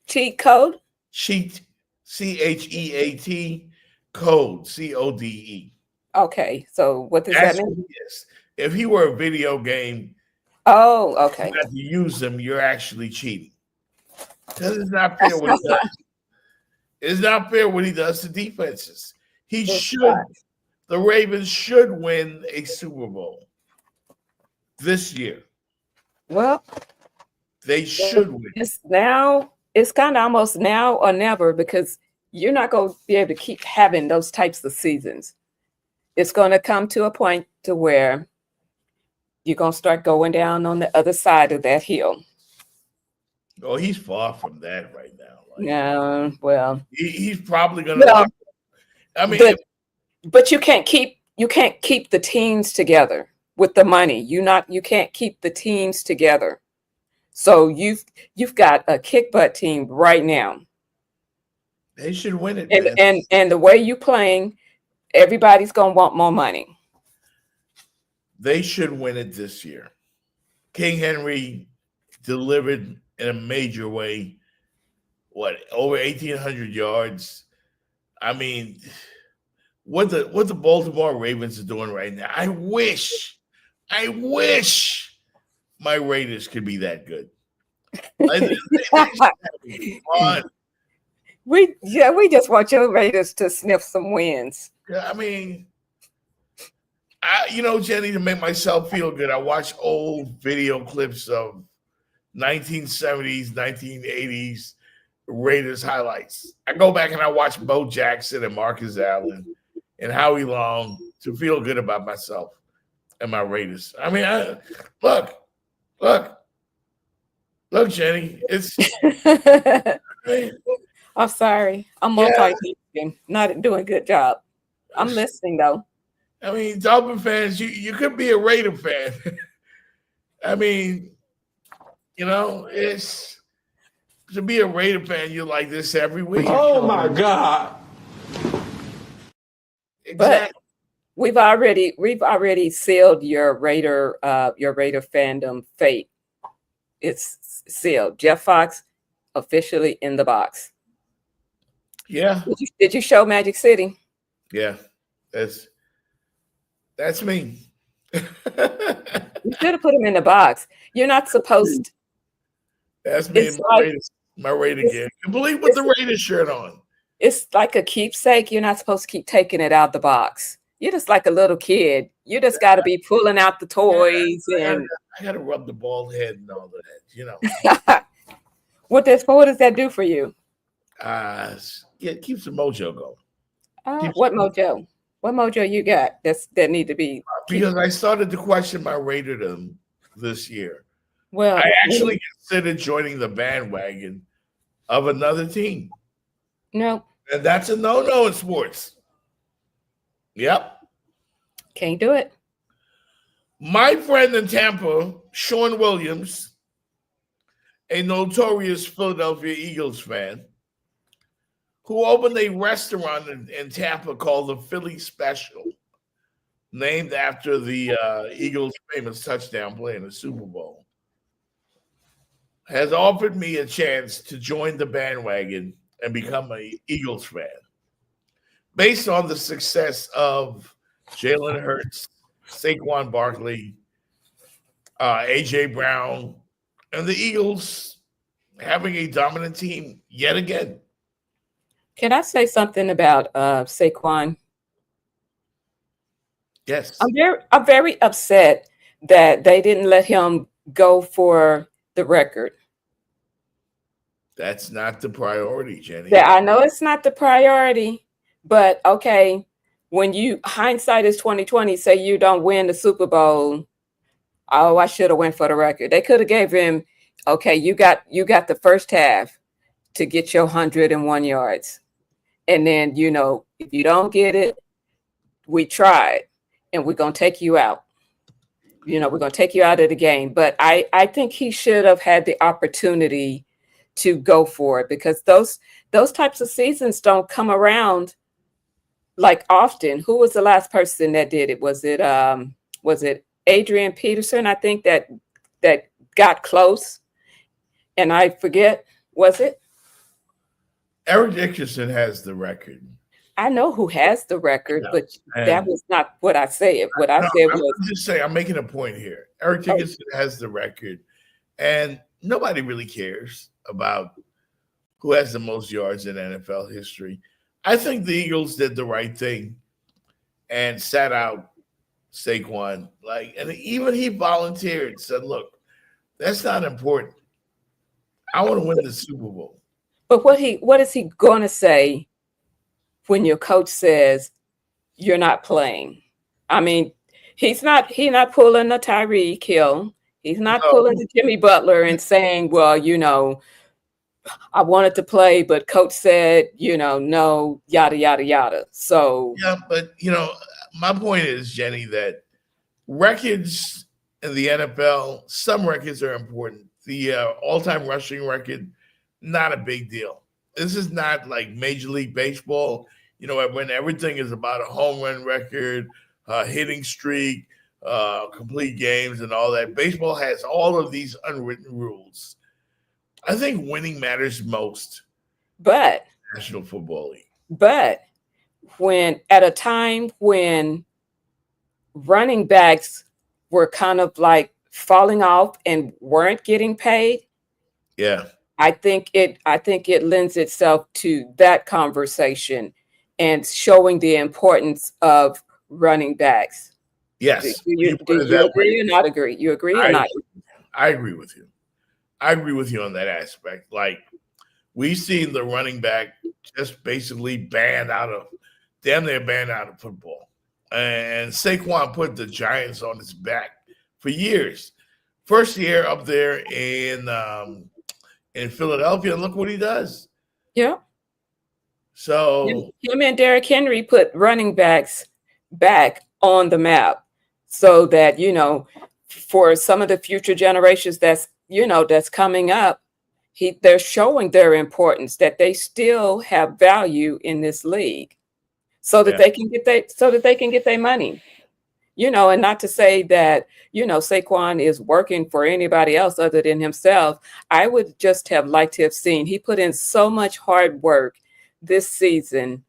Cheat code? Cheat, CHEAT, code, CODE. Okay, so what does that mean? If he were a video game, oh, okay, you have to use them, you're actually cheating. Because it's not fair what he does. It's not fair what he does to defenses. The Ravens should win a Super Bowl this year. Well, they should win. It's kind of almost now or never, because you're not going to be able to keep having those types of seasons. It's going to come to a point to where you're going to start going down on the other side of that hill. Oh, he's far from that right now. No, well, he's probably going to. I mean, but you can't keep the teams together with the money. You can't keep the teams together. So you've got a kick butt team right now. They should win it. And the way you're playing, everybody's gonna want more money. They should win it this year. King Henry delivered in a major way. Over 1,800 yards. I mean, what the Baltimore Ravens are doing right now. I wish my Raiders could be that good. We just want your Raiders to sniff some wins. I mean, Jenny, to make myself feel good, I watch old video clips of 1970s, 1980s Raiders highlights. I go back and I watch Bo Jackson and Marcus Allen and Howie Long to feel good about myself and my Raiders. I mean, look, Jenny. It's. I'm sorry. I'm multitasking, not doing a good job. I'm listening though. I mean, Dolphin fans, you could be a Raider fan. I mean, it's to be a Raider fan, you're like this every week. Oh my God. Exactly. But we've already sealed your Raider fandom fate. It's sealed. Jeff Fox officially in the box. Yeah. Did you show Magic City? Yeah. That's me. You should have put him in the box. You're not supposed to. That's me and my Raider gear. Complete with the Raiders shirt on. It's like a keepsake. You're not supposed to keep taking it out the box. You're just like a little kid. You just got to be pulling out the toys. I got to rub the bald head and all of that, What does that do for you? It keeps the mojo going. What mojo? What mojo you got that need to be? Because I started to question my Raiderdom this year. Well, I actually considered joining the bandwagon of another team. no, And that's a no-no in sports. Yep. can't do it. My friend in Tampa, Sean Williams, a notorious Philadelphia Eagles fan, who opened a restaurant in Tampa called the Philly Special, named after the Eagles' famous touchdown play in the Super Bowl, has offered me a chance to join the bandwagon and become an Eagles fan based on the success of Jalen Hurts, Saquon Barkley, A.J. Brown, and the Eagles having a dominant team yet again. Can I say something about Saquon? Yes. I'm very upset that they didn't let him go for the record. That's not the priority, Jenny. Yeah, I know it's not the priority, but okay, when you hindsight is 2020, say you don't win the Super Bowl. Oh, I should have went for the record. They could have gave him, okay, you got the first half to get your 101 yards. And then, if you don't get it, we tried and we're going to take you out. We're going to take you out of the game. But I think he should have had the opportunity to go for it, because those types of seasons don't come around like often. Who was the last person that did it? Was it Adrian Peterson? I think that got close. And I forget, was it? Eric Dickerson has the record. I know who has the record, but that was not what I said. What I said was, I'm just saying, I'm making a point here. Eric Dickerson has the record, and nobody really cares about who has the most yards in NFL history. I think the Eagles did the right thing and sat out Saquon. And even he volunteered, said, look, that's not important. I want to win the Super Bowl. But what is he going to say when your coach says you're not playing? I mean, he's not pulling a Tyreek Hill. He's not pulling the Jimmy Butler and saying, well, I wanted to play, but coach said, no, yada, yada, yada. So yeah, but my point is, Jenny, that records in the NFL, some records are important. The all-time rushing record, not a big deal. This is not like Major League Baseball, when everything is about a home run record, hitting streak, complete games and all that. Baseball has all of these unwritten rules. I think winning matters most. But National Football League. But when at a time when running backs were kind of like falling off and weren't getting paid, yeah, I think it lends itself to that conversation and showing the importance of running backs. Yes. Do you agree or not agree? You agree or not? I agree with you. I agree with you on that aspect. Like, we've seen the running back just basically damn near banned out of football. And Saquon put the Giants on his back for years. First year up there in Philadelphia, and look what he does. Yeah. So him and Derrick Henry put running backs back on the map, so that for some of the future generations that's coming up, they're showing their importance, that they still have value in this league, so that they can get their money. And not to say that, Saquon is working for anybody else other than himself. I would just have liked to have seen, he put in so much hard work this season,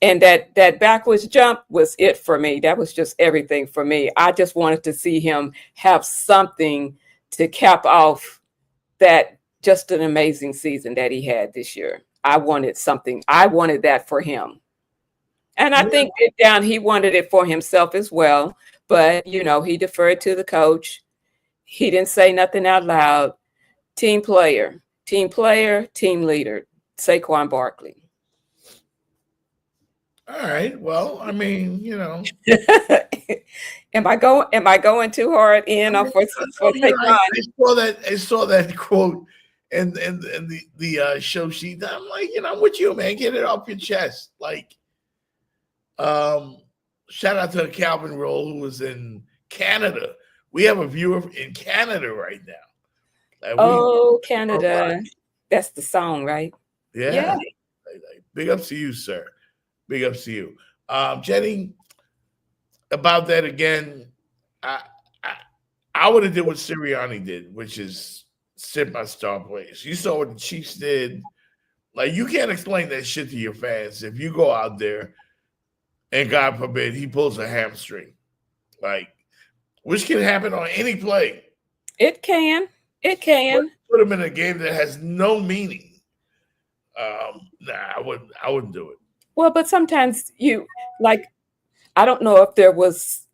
and that backwards jump was it for me. That was just everything for me. I just wanted to see him have something to cap off that just an amazing season that he had this year. I wanted something. I wanted that for him. And I think deep down he wanted it for himself as well. But, he deferred to the coach. He didn't say nothing out loud. Team player, team leader, Saquon Barkley. All right. Well, I mean, Am I going too hard in or for you know, take mine? I saw that quote and the show sheet. I'm like, I'm with you, man. Get it off your chest. Like, shout out to Calvin Roll, who was in Canada. We have a viewer in Canada right now. Oh, Canada. That's the song, right? Yeah. Big ups to you, sir. Big ups to you. Jenny, about that again, I would have did what Sirianni did, which is sit my star players. You saw what the Chiefs did. Like, you can't explain that shit to your fans if you go out there and God forbid he pulls a hamstring. Like, which can happen on any play. It can. It can. Put him in a game that has no meaning. I wouldn't do it. Well, but sometimes I don't know if there was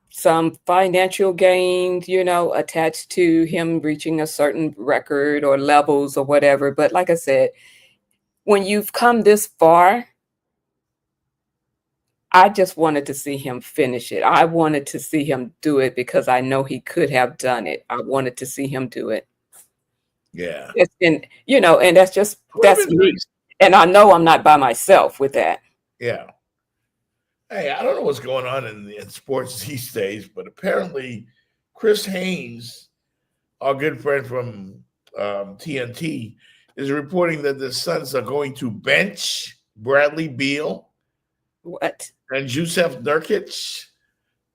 some financial gain, attached to him reaching a certain record or levels or whatever. But like I said, when you've come this far, I just wanted to see him finish it. I wanted to see him do it because I know he could have done it. I wanted to see him do it. Yeah. And that's me. And I know I'm not by myself with that. Yeah. Hey, I don't know what's going on in sports these days, but apparently Chris Haynes, our good friend from TNT, is reporting that the Suns are going to bench Bradley Beal. What? And Jusuf Nurkic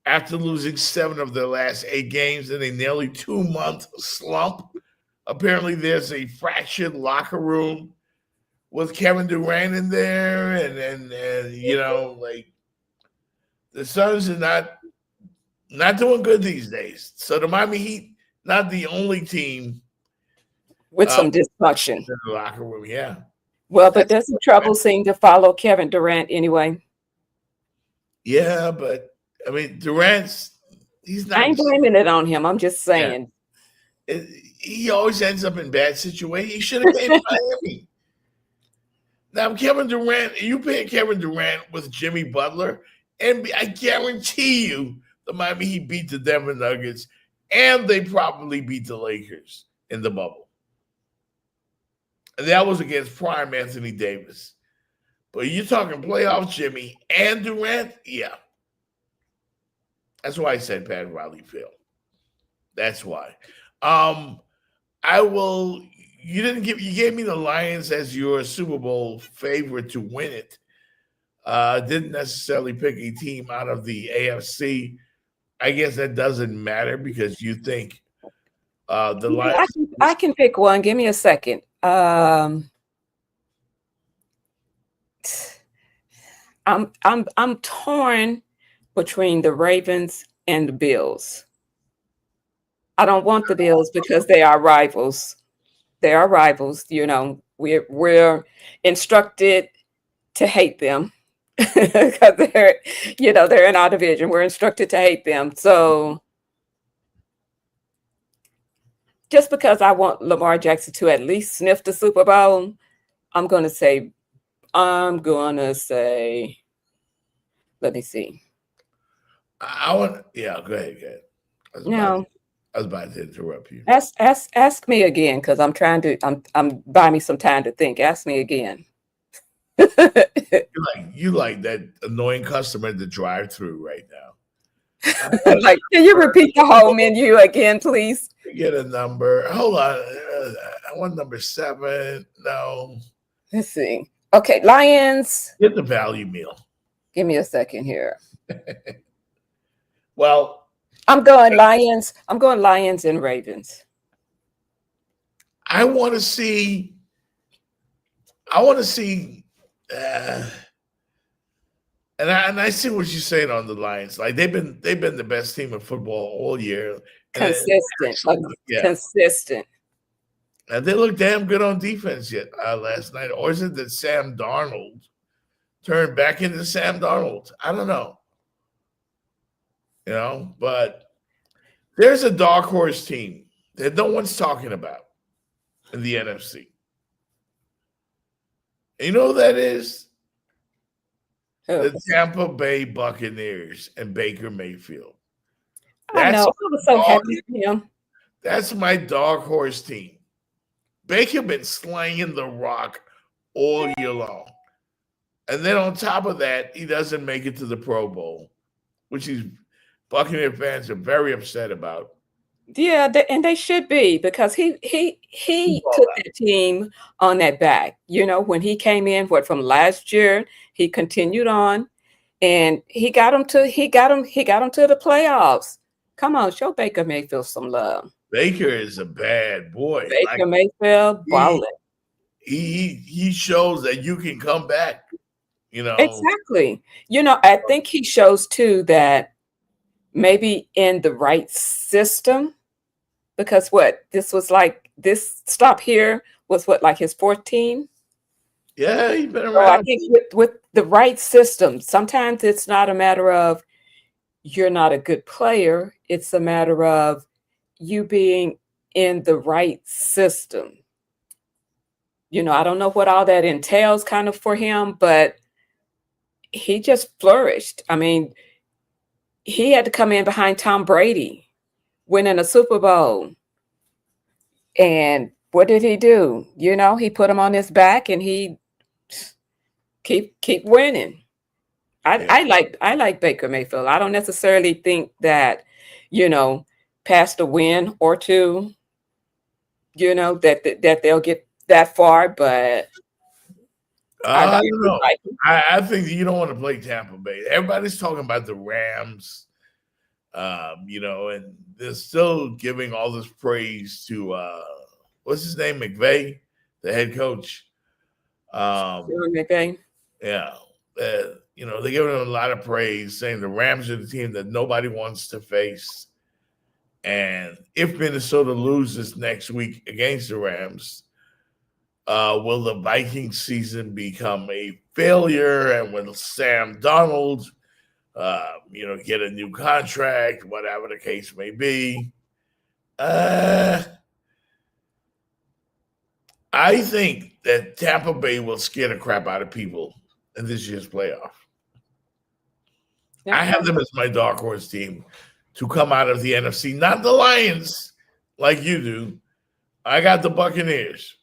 after losing 7 of their last 8 games in a nearly 2-month slump. Apparently there's a fractured locker room with Kevin Durant in there, and like, the Suns are not doing good these days. So the Miami Heat, not the only team with some dysfunction in the locker room. Yeah. Well, but doesn't trouble seem to follow Kevin Durant anyway? Yeah, but I mean, he's not. I ain't blaming it on him. I'm just saying. Yeah. He always ends up in bad situations. He should have came to Miami. Now, Kevin Durant, you pair Kevin Durant with Jimmy Butler, and I guarantee you the Miami Heat beat the Denver Nuggets, and they probably beat the Lakers in the bubble. And that was against prime Anthony Davis. But you're talking playoff Jimmy and Durant? Yeah. That's why I said Pat Riley failed. That's why. You gave me the Lions as your Super Bowl favorite to win it. Didn't necessarily pick a team out of the AFC. I guess that doesn't matter because you think the Lions. I can pick one. Give me a second. I'm torn between the Ravens and the Bills. I don't want the Bills because they are rivals. They are rivals. We're instructed to hate them because they're in our division. We're instructed to hate them. So just because I want Lamar Jackson to at least sniff the Super Bowl, I'm going to say, let me see. Go ahead. I was about to interrupt you. Ask me again, because I'm buying me some time to think. Ask me again. You like that annoying customer at the drive-through right now. Like, can you repeat the whole menu again, please? Get a number. Hold on. I want number 7. No. Let's see. Okay, Lions. Get the value meal. Give me a second here. Well, I'm going Lions. I'm going Lions and Ravens. I want to see. And I see what you're saying on the Lions. Like, they've been the best team in football all year. Consistent. And they look damn good on defense last night. Or is it that Sam Darnold turned back into Sam Darnold? I don't know. But there's a dark horse team that no one's talking about in the NFC. And you know who that is? Who? The Tampa Bay Buccaneers and Baker Mayfield. I know. I was so happy for him. That's my dark horse team. Baker been slanging the rock all year long. And then on top of that, he doesn't make it to the Pro Bowl, which Buccaneer fans are very upset about. Yeah, and they should be, because he took the team on that back. You know, when he came in, from last year, he continued on, and he got him to the playoffs. Come on, show Baker Mayfield some love. Baker is a bad boy. Baker Mayfield, balling. He shows that you can come back. You know, exactly. You know, I think he shows too that maybe in the right system, because this stop here was like his 4th team. Yeah, he's been around. So I think with the right system, sometimes it's not a matter of you're not a good player. It's a matter of you being in the right system. You know, I don't know what all that entails kind of for him, but he just flourished. I mean, he had to come in behind Tom Brady, winning a Super Bowl. And what did he do? You know, he put him on his back and he keep winning. I like Baker Mayfield. I don't necessarily think that, you know, past a win or two, you know, that they'll get that far, but I don't know. I think you don't want to play Tampa Bay. Everybody's talking about the Rams, you know, and they're still giving all this praise to what's his name, McVay, the head coach. McVay. Yeah, you know, they're giving him a lot of praise, saying the Rams are the team that nobody wants to face. And if Minnesota loses next week against the Rams, will the Vikings season become a failure? And will Sam Darnold, you know, get a new contract, whatever the case may be? I think that Tampa Bay will scare the crap out of people in this year's playoff. I have them as my dark horse team to come out of the NFC, not the Lions like you do. I got the Buccaneers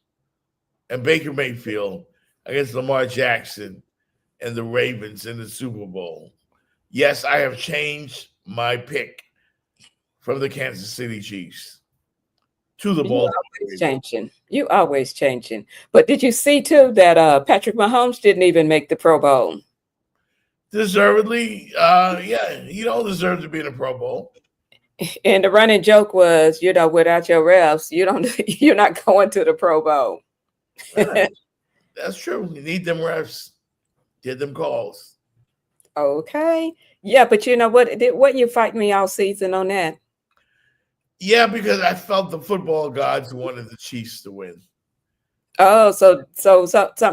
and Baker Mayfield against Lamar Jackson and the Ravens in the Super Bowl. Yes, I have changed my pick from the Kansas City Chiefs to the Baltimore Ravens. You always changing. But did you see too that Patrick Mahomes didn't even make the Pro Bowl? Deservedly, yeah, you don't deserve to be in a Pro Bowl. And the running joke was, you know, without your refs, you're not going to the Pro Bowl. That's true. You need them refs. Get them calls. Okay. Yeah, but you know what you fight me all season on that? Yeah, because I felt the football gods wanted the Chiefs to win. Oh, so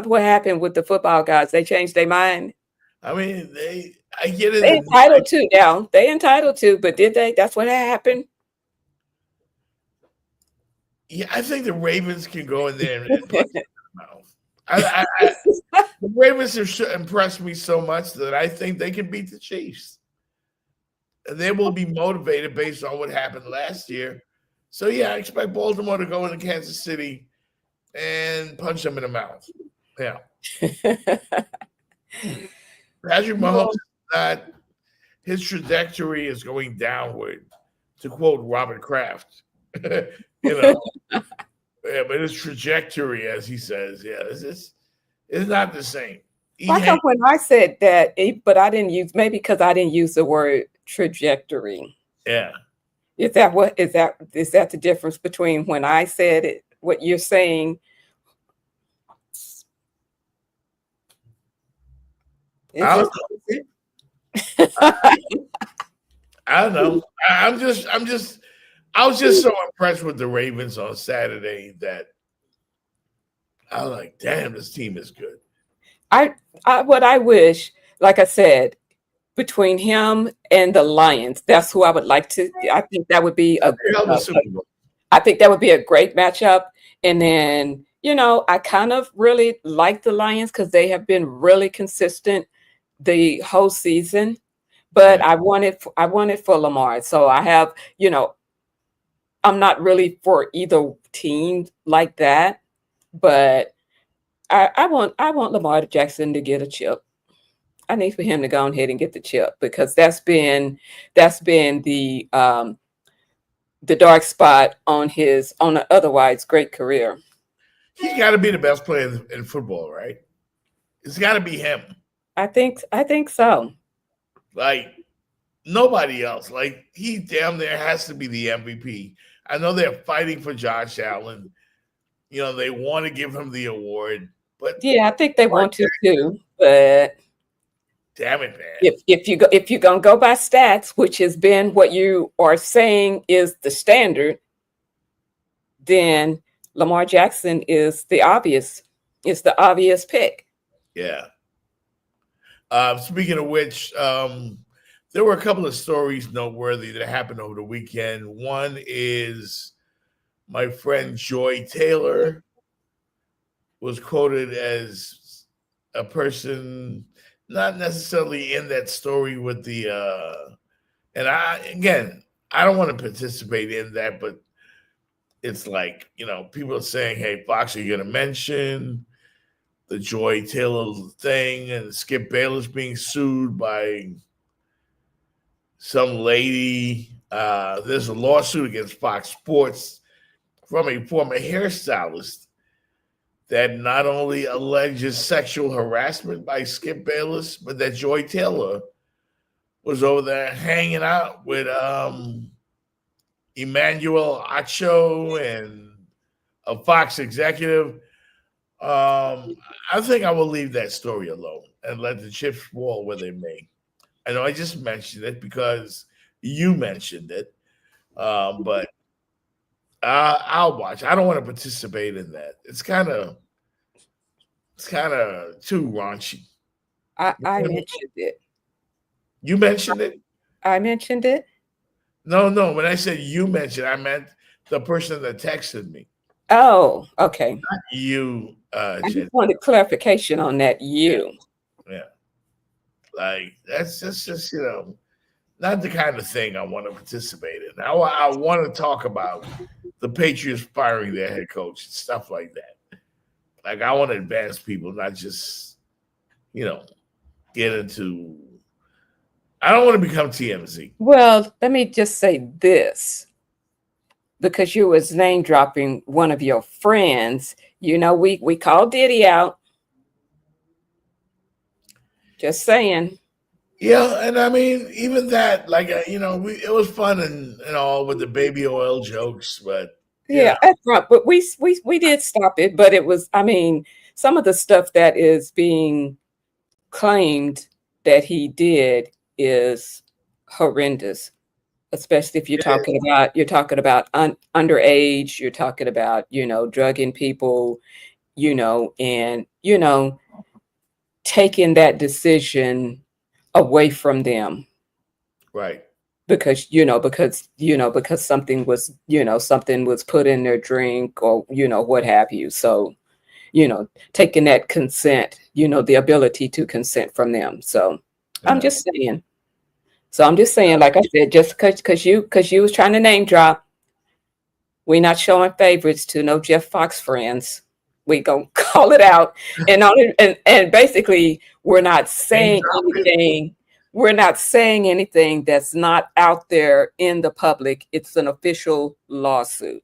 what happened with the football gods? They changed their mind? I mean, I get it. They entitled to now. They entitled to, but did they? That's what happened. Yeah, I think the Ravens can go in there and punch them in the mouth. The Ravens have impressed me so much that I think they can beat the Chiefs. And they will be motivated based on what happened last year. So, yeah, I expect Baltimore to go into Kansas City and punch them in the mouth. Yeah. Patrick Mahomes, his trajectory is going downward, to quote Robert Kraft. You know, yeah, but his trajectory, as he says, yeah, it's not the same. I thought when I said that, but I didn't use, maybe because I didn't use the word trajectory. Yeah. Is that the difference between when I said it, what you're saying? I don't know. I was just so impressed with the Ravens on Saturday that I was like, damn, this team is good. What I wish, like I said, between him and the Lions, that's who I would like to. I think that would be I think that would be a great matchup. And then, you know, I kind of really like the Lions because they have been really consistent the whole season, but Yeah. I wanted for Lamar. So I have, I'm not really for either team like that, but I want Lamar Jackson to get a chip. I need for him to go ahead and get the chip because that's been the dark spot on an otherwise great career. He's got to be the best player in football, right? It's got to be him. I think so. Like nobody else. Like he damn near has to be the MVP. I know they're fighting for Josh Allen. They want to give him the award, but Yeah, I think they want to too. But damn it, man. if you're gonna go by stats, which has been what you are saying is the standard, then Lamar Jackson is the obvious pick. Yeah. Speaking of which, there were a couple of stories noteworthy that happened over the weekend. One is my friend Joy Taylor was quoted as a person not necessarily in that story with the and I don't want to participate in that, but it's like, people are saying, hey, Fox, are you going to mention the Joy Taylor thing and Skip Bayless being sued by some lady? There's a lawsuit against Fox Sports from a former hairstylist that not only alleges sexual harassment by Skip Bayless, but that Joy Taylor was over there hanging out with Emmanuel Acho and a Fox executive. I think I will leave that story alone and let the chips fall where they may. I know I just mentioned it because you mentioned it, but I'll watch. I don't want to participate in that. It's kind of too raunchy. I mentioned it. You mentioned it? I mentioned it. No. When I said you mentioned, I meant the person that texted me. Oh, okay. Not you. I just wanted clarification on that. You. Yeah. Like that's just not the kind of thing I want to participate in. I want to talk about the Patriots firing their head coach and stuff like that. Like I want to advance people, not just get into. I don't want to become TMZ. Well, let me just say this, because you was name dropping one of your friends. We called Diddy out. Just saying. Yeah, and I mean, even that, like, it was fun and all with the baby oil jokes, but yeah, up front. But we did stop it. But it was, some of the stuff that is being claimed that he did is horrendous. Especially if you're talking about underage, you're talking about drugging people, and taking that decision away from them, right? Because something was put in their drink or what have you. So taking that consent, the ability to consent from them. So I'm just saying. Like I said, just because you was trying to name drop, we're not showing favorites to no Jeff Fox friends. We gonna call it out, and basically we're not saying anything. We're not saying anything that's not out there in the public. It's an official lawsuit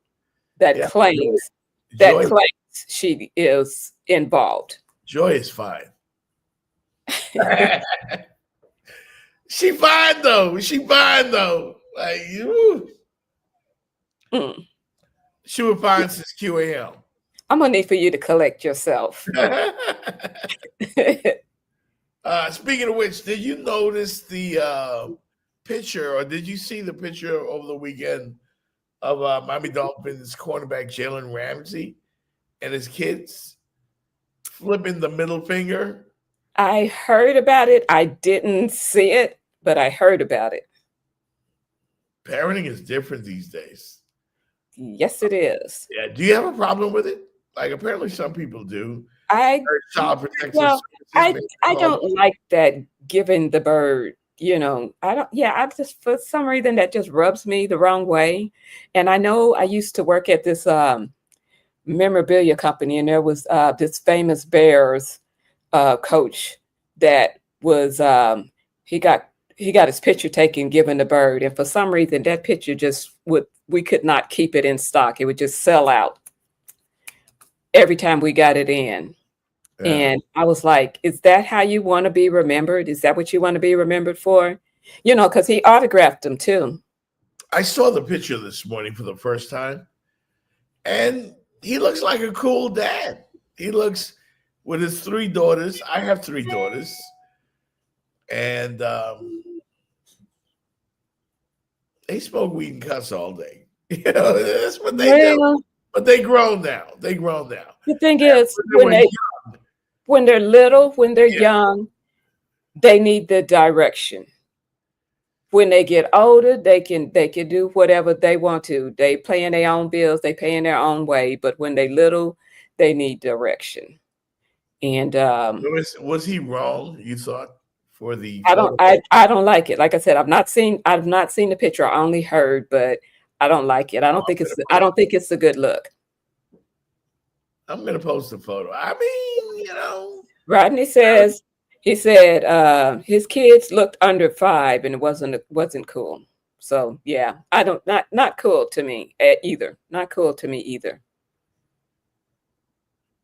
that claims she is involved. Joy is fine. She fine though. Like you. She was fine since QAM. I'm gonna need for you to collect yourself. Speaking of which, did you notice the picture, or did you see the picture over the weekend of Miami Dolphins cornerback Jalen Ramsey and his kids flipping the middle finger? I heard about it. I didn't see it, but I heard about it. Parenting is different these days. Yes, it is. Yeah. Do you have a problem with it? Like, apparently some people do. I child protective well, services. I don't like that giving the bird. I don't. Yeah, I just for some reason that just rubs me the wrong way. And I know I used to work at this memorabilia company, and there was this famous Bears coach that was he got his picture taken giving the bird, and for some reason that picture just we could not keep it in stock. It would just sell out every time we got it in. Yeah. And I was like, is that how you want to be remembered? Is that what you want to be remembered for? Because he autographed them too. I saw the picture this morning for the first time, and he looks like a cool dad. He looks with his 3 daughters. I have 3 daughters, and they smoke weed and cuss all day. That's what they do. But they grown now. The thing is, when they're little, when they're young, they need the direction. When they get older, they can do whatever they want to. They paying their own bills, they pay in their own way. But when they little, they need direction. And was he wrong, you thought, for the I don't like it. Like I said, I've not seen the picture. I only heard, but I don't like it. I don't think it's a good look. I'm gonna post a photo. I mean, Rodney says he said his kids looked under 5 and it wasn't cool. So yeah, I don't not cool to me either. Not cool to me either.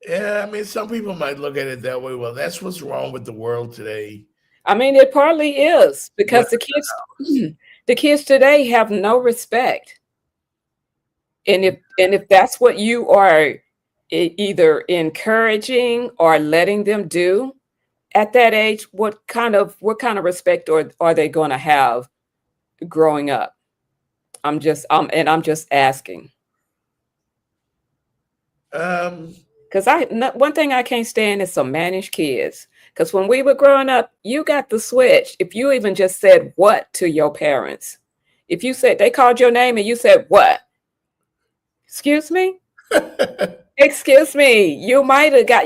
Yeah, I mean, some people might look at it that way. Well, that's what's wrong with the world today. I mean, it partly is because the kids today have no respect. And if that's what you are either encouraging or letting them do at that age, what kind of respect are they going to have growing up? I'm just asking. Because one thing I can't stand is some mannish kids. Because when we were growing up, you got the switch. If you even just said what to your parents, if you said they called your name and you said what, excuse me. Excuse me, you might have got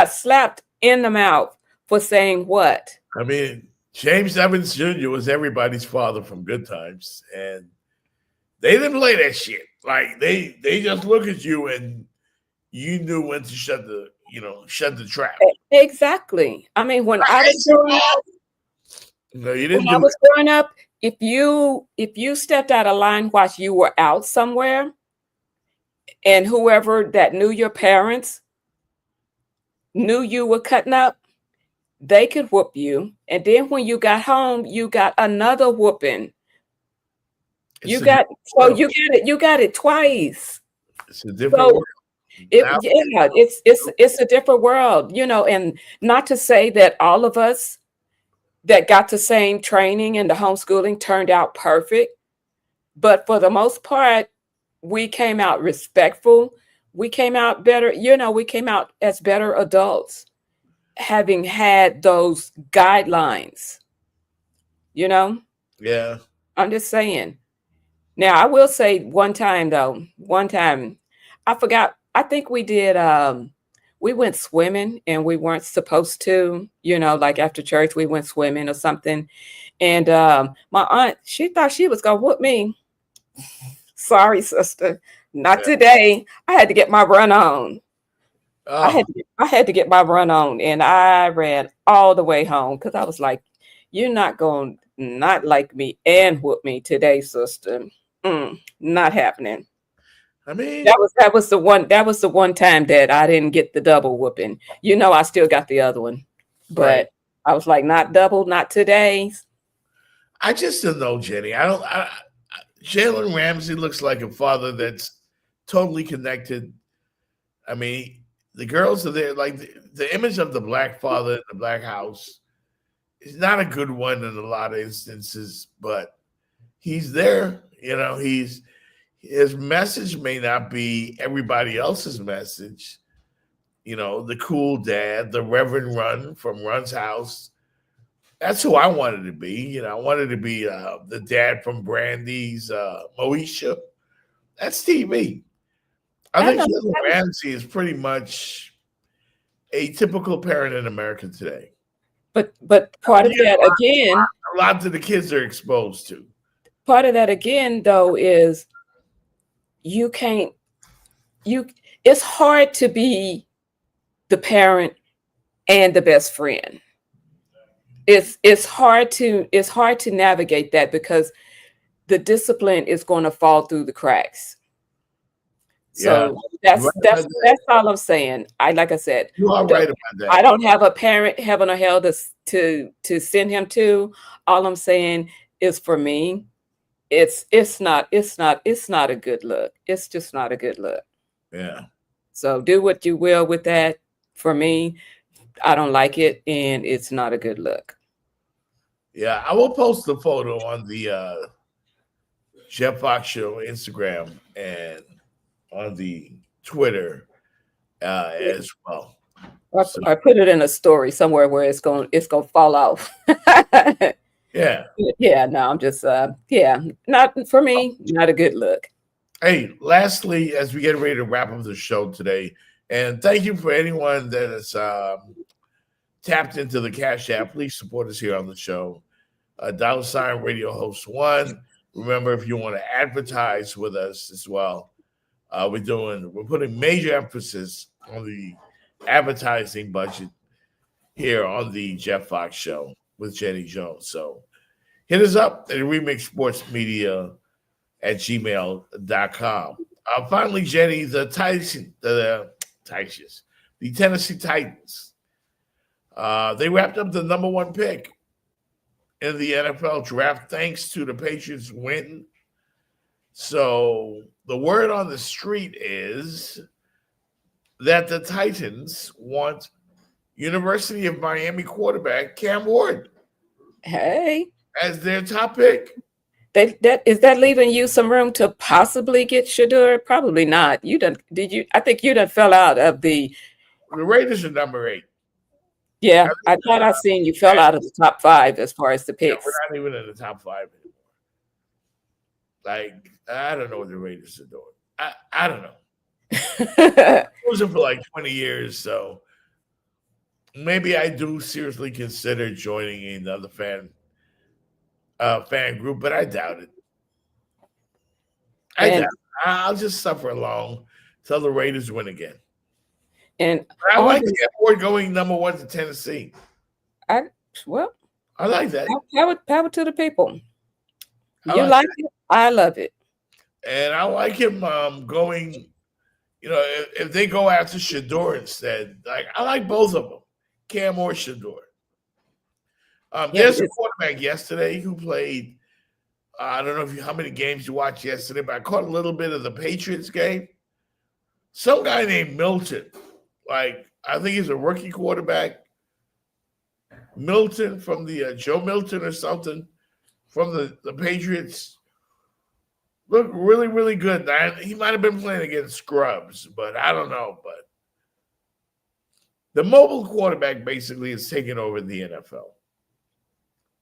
slapped in the mouth for saying what? I mean, James Evans Jr. was everybody's father from Good Times, and they didn't play that shit. Like they just look at you and you knew when to shut the trap. Exactly. I mean, when I was growing up, no, you didn't. When I was growing up, if you stepped out of line while you were out somewhere, and whoever that knew your parents knew you were cutting up, they could whoop you. And then when you got home, you got another whooping. You got it twice. It's a different world. It's a different world, and not to say that all of us that got the same training and the homeschooling turned out perfect, but for the most part, we came out respectful. We came out better, we came out as better adults, having had those guidelines, Yeah. I'm just saying. Now, I will say one time, I forgot, I think we did, we went swimming and we weren't supposed to, like after church, we went swimming or something. And my aunt, she thought she was going to whoop me. Sorry, sister. Not today. I had to get my run on. I had to get my run on, and I ran all the way home because I was like, "You're not going to not like me and whoop me today, sister. Not happening." I mean, that was the one time that I didn't get the double whooping. I still got the other one, but right. I was like, "Not double, not today." I just don't know, Jenny. Jalen Ramsey looks like a father that's totally connected. I mean, the girls are there. Like the image of the black father in the black house is not a good one in a lot of instances, but he's there. His message may not be everybody else's message. The cool dad, the Reverend Run from Run's house. That's who I wanted to be. I wanted to be the dad from Brandy's Moesha. That's TV. I think Jalen Ramsey is pretty much a typical parent in America today. But part of that again, a lot of the kids are exposed to. Part of that again, though, is it's hard to be the parent and the best friend. It's hard to navigate that because the discipline is going to fall through the cracks. So that's all I'm saying. Like I said, you are right about that. I don't have a parent, heaven or hell, to send him to. All I'm saying is, for me, it's not a good look. It's just not a good look. Yeah. So do what you will with that. For me, I don't like it, and it's not a good look. Yeah, I will post the photo on the Jeff Fox Show Instagram and on the Twitter as well. I put it in a story somewhere where it's gonna fall off. Yeah. Yeah. No, I'm just not for me. Not a good look. Hey, lastly, as we get ready to wrap up the show today, and thank you for anyone that has tapped into the Cash App. Please support us here on the show. $ Radio Host 1. Remember, if you want to advertise with us as well, we're putting major emphasis on the advertising budget here on the Jeff Fox Show with Jenny Jones. So hit us up at remixsportsmedia@gmail.com. Finally, Jenny, the Tennessee Titans. They wrapped up the number 1 pick in the NFL draft thanks to the Patriots win. So the word on the street is that the Titans want University of Miami quarterback Cam Ward. Hey, as their top pick. Is that leaving you some room to possibly get Shedeur? Probably not. I think you done fell out of the Raiders are number 8. Yeah, I thought I seen you fell out of the top 5 as far as the picks. Yeah, we're not even in the top 5 anymore. Like, I don't know what the Raiders are doing. I don't know. Losing for like 20 years, so maybe I do seriously consider joining another fan group, but I doubt it. I'll just suffer along till the Raiders win again. And I like the Ward going number 1 to Tennessee. I like that. Power to the people. You like it? I love it. And I like him going, if they go after Shedeur instead, like I like both of them, Cam or Shedeur. There's a quarterback yesterday who played, I don't know how many games you watched yesterday, but I caught a little bit of the Patriots game. Some guy named Milton, I think he's a rookie quarterback. Milton from the Joe Milton or something from the Patriots. Looked really, really good. Now, he might have been playing against scrubs, but I don't know. But the mobile quarterback basically is taking over the NFL.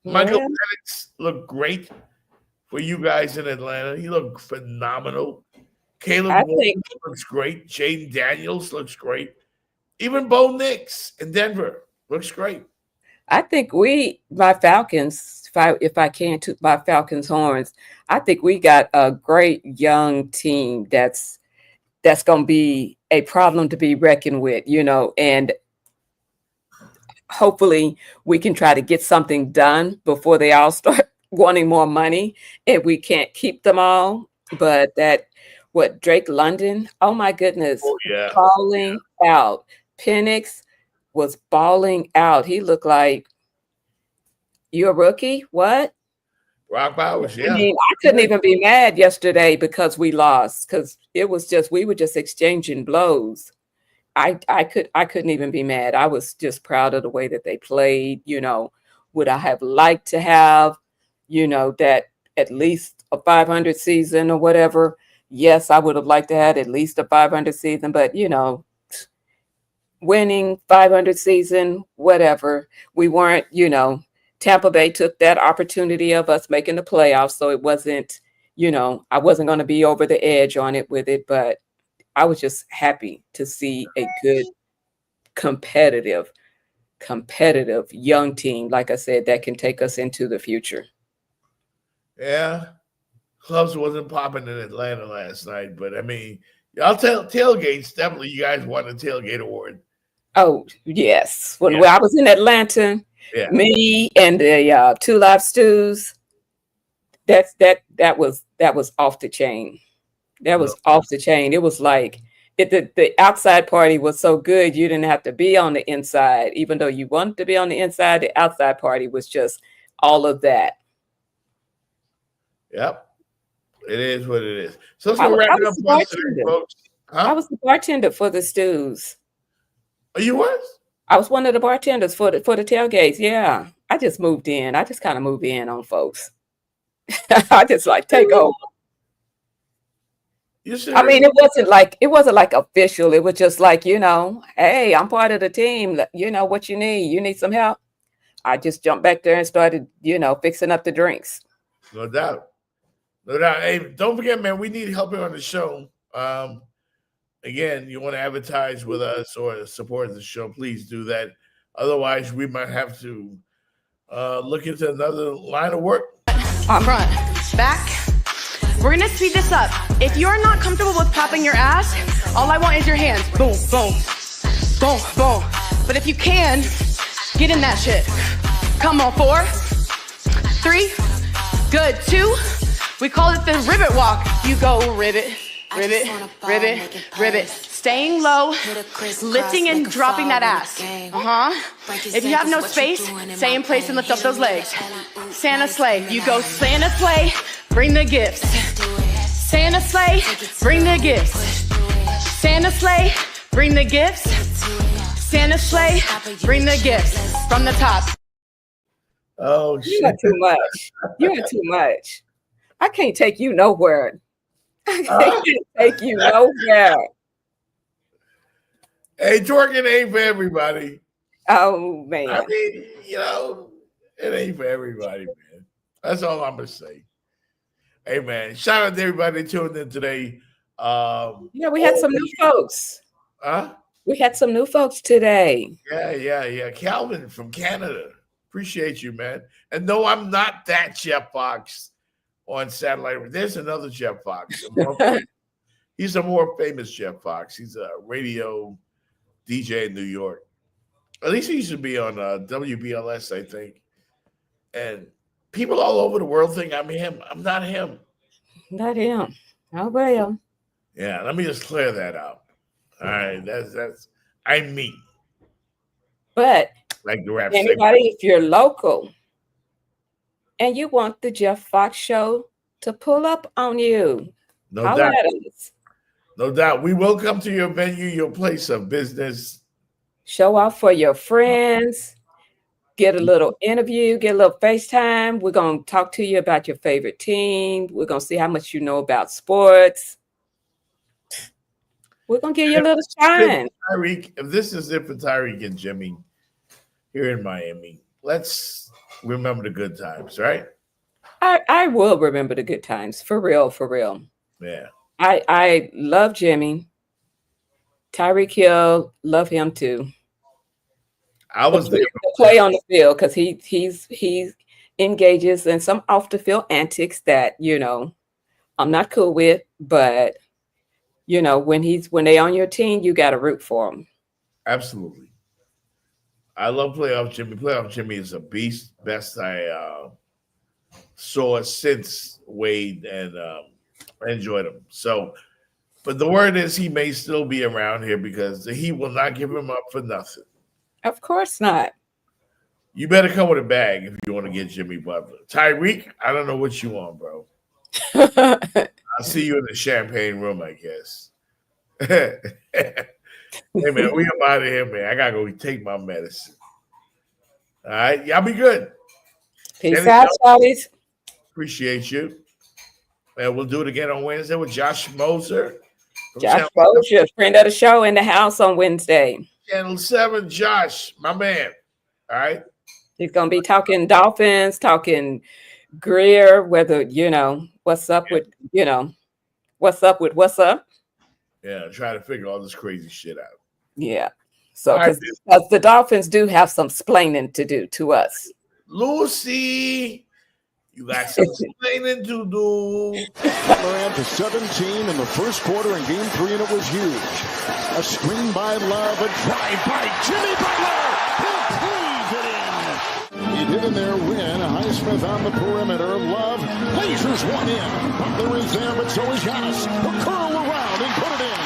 Michael Penix looked great for you guys in Atlanta. He looked phenomenal. Caleb Williams looks great. Jaden Daniels looks great. Even Bo Nix in Denver looks great. I think my Falcons, if I can toot my Falcons horns, I think we got a great young team that's going to be a problem to be reckoned with, and hopefully we can try to get something done before they all start wanting more money, and we can't keep them all. But Drake London, oh my goodness, balling out. Penix was balling out. He looked like, you're a rookie? What? Rock Bowers, yeah. I mean, I couldn't even be mad yesterday because we lost, because we were just exchanging blows. I couldn't even be mad. I was just proud of the way that they played. Would I have liked to have, that at least a 500 season or whatever? Yes, I would have liked to have at least a 500 season, but winning 500 season, whatever. We weren't, Tampa Bay took that opportunity of us making the playoffs. So it wasn't, I wasn't going to be over the edge on it with it, but I was just happy to see a competitive young team, like I said, that can take us into the future. Yeah. Clubs wasn't popping in Atlanta last night, but I mean, y'all tailgates, definitely you guys won a tailgate award. Oh, yes. When I was in Atlanta, me and the Two Live Stews, that was off the chain. That was off the chain. It was like the outside party was so good you didn't have to be on the inside. Even though you wanted to be on the inside, the outside party was just all of that. Yep. It is what it is. So let's go wrap it up for today, folks. Huh? I was the bartender for the Stews. Oh, you was? I was one of the bartenders for the tailgates. Yeah. I just moved in. I just kind of moved in on folks. I just like take over. I mean, it wasn't like official. It was just like, hey, I'm part of the team. You know what you need. You need some help. I just jumped back there and started, fixing up the drinks. No doubt. No doubt. Hey, don't forget, man, we need help here on the show. Again, you want to advertise with us or support the show, please do that. Otherwise, we might have to look into another line of work. Front, back. We're going to speed this up. If you're not comfortable with popping your ass, all I want is your hands. Boom, boom, boom, boom. But if you can, get in that shit. Come on, 4, 3, good, 2. We call it the ribbit walk. You go ribbit, ribbit, ribbit, ribbit. Staying low, lifting and dropping that ass. If you have no space, stay in place and lift up those legs. Santa sleigh. You go Santa sleigh, bring the gifts. Santa sleigh, bring the gifts. Santa sleigh, bring the gifts. Santa sleigh, bring the gifts. From the top. Oh, shit. You got too much. You got too much. I can't take you nowhere. I can't take you nowhere. Hey, twerking ain't for everybody. Oh, man. I mean, it ain't for everybody, man. That's all I'm going to say. Hey, man, shout out to everybody that tuned in today. We had some new folks. Huh? We had some new folks today. Yeah. Calvin from Canada. Appreciate you, man. And no, I'm not that Jeff Fox on satellite. There's another Jeff Fox. He's a more famous Jeff Fox. He's a radio DJ in New York. At least he used to be on WBLS, I think. And people all over the world think I'm him. I'm not him. Not him. Oh, well. Yeah, let me just clear that out. All right, that's I'm me. But like the rap anybody, if you're local and you want the Jeff Fox show to pull up on you, no doubt. No doubt. We will come to your venue, your place of business. Show off for your friends. Get a little interview, get a little FaceTime. We're going to talk to you about your favorite team. We're going to see how much you know about sports. We're going to give you a little shine. Tyreek, if this is it for Tyreek and Jimmy here in Miami, let's remember the good times, right? I will remember the good times. For real, for real. Yeah. I love Jimmy. Tyreek Hill, love him too. I was there to play on the field because he engages in some off the field antics that I'm not cool with, but when they on your team, you got to root for them. Absolutely. I love playoff Jimmy. Playoff Jimmy is a beast. Best I saw since Wade, and I enjoyed him. So, but the word is he may still be around here because he will not give him up for nothing. Of course not. You better come with a bag if you want to get Jimmy Butler. Tyreek, I don't know what you want, bro. I'll see you in the champagne room, I guess. Hey, man, we up out of here, man. I got to go take my medicine. All right? Y'all be good. Peace out, Charlies. Appreciate you. And we'll do it again on Wednesday with Josh Moser. Josh Moser, friend of the show, in the house on Wednesday. Channel 7, Josh, my man. All right? He's going to be talking Dolphins, talking Greer, whether, what's up with what's up. Yeah, try to figure all this crazy shit out. Yeah. So, because the Dolphins do have some splaining to do to us. Lucy, you got some explaining to do. Ran to 17 in the first quarter in game 3, and it was huge. A screen by Love, a drive by Jimmy Butler. He'll cleave it in. He did in there win. Highsmith on the perimeter. Love lasers one in. Butler is there, but so is Giannis. He'll curl around and put it in.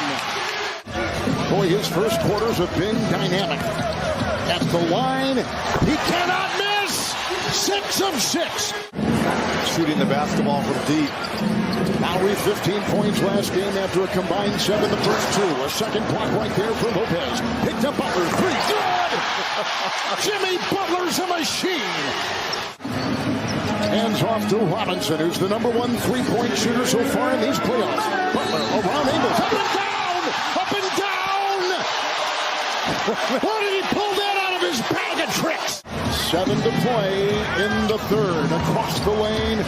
Boy, his first quarters have been dynamic. At the line, he cannot miss. 6 of 6. Shooting the basketball from deep. Lowry 15 points last game after a combined 7 the first 2. A second block right there for Lopez. Picked up Butler. 3. Good! Jimmy Butler's a machine. Hands off to Robinson, who's the number 1 3-point shooter so far in these playoffs. Butler around Ingles. Up and down! Up and down! How did he pull that out of his bag of tricks? 7 to play in the third. Across the lane,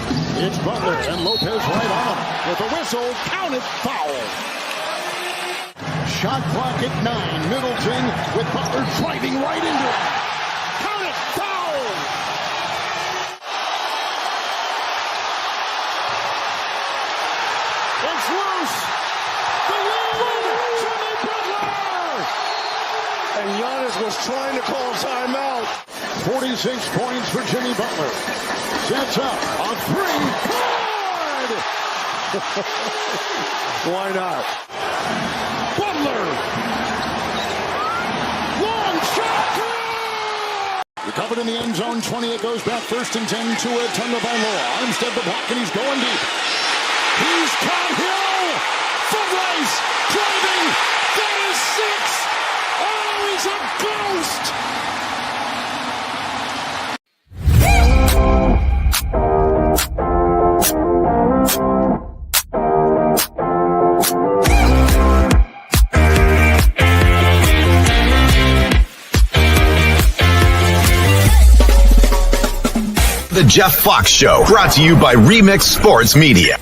it's Butler, and Lopez right on him. With a whistle, counted foul. Shot clock at 9. Middleton with Butler driving right into it. Count it, foul! It's loose. The lead, Jimmy Butler! And Giannis was trying to call timeout. 46 points for Jimmy Butler. Sets up on 3. Good! Why not? Butler! Long shot! Recovered in the end zone. 20. It goes back 1st and 10 to it. Turned by Law. Armstead the block, and he's going deep. He's caught Hill! Foot race! Driving! That is 6! Oh, he's a ghost! The Jeff Fox Show, brought to you by Remix Sports Media.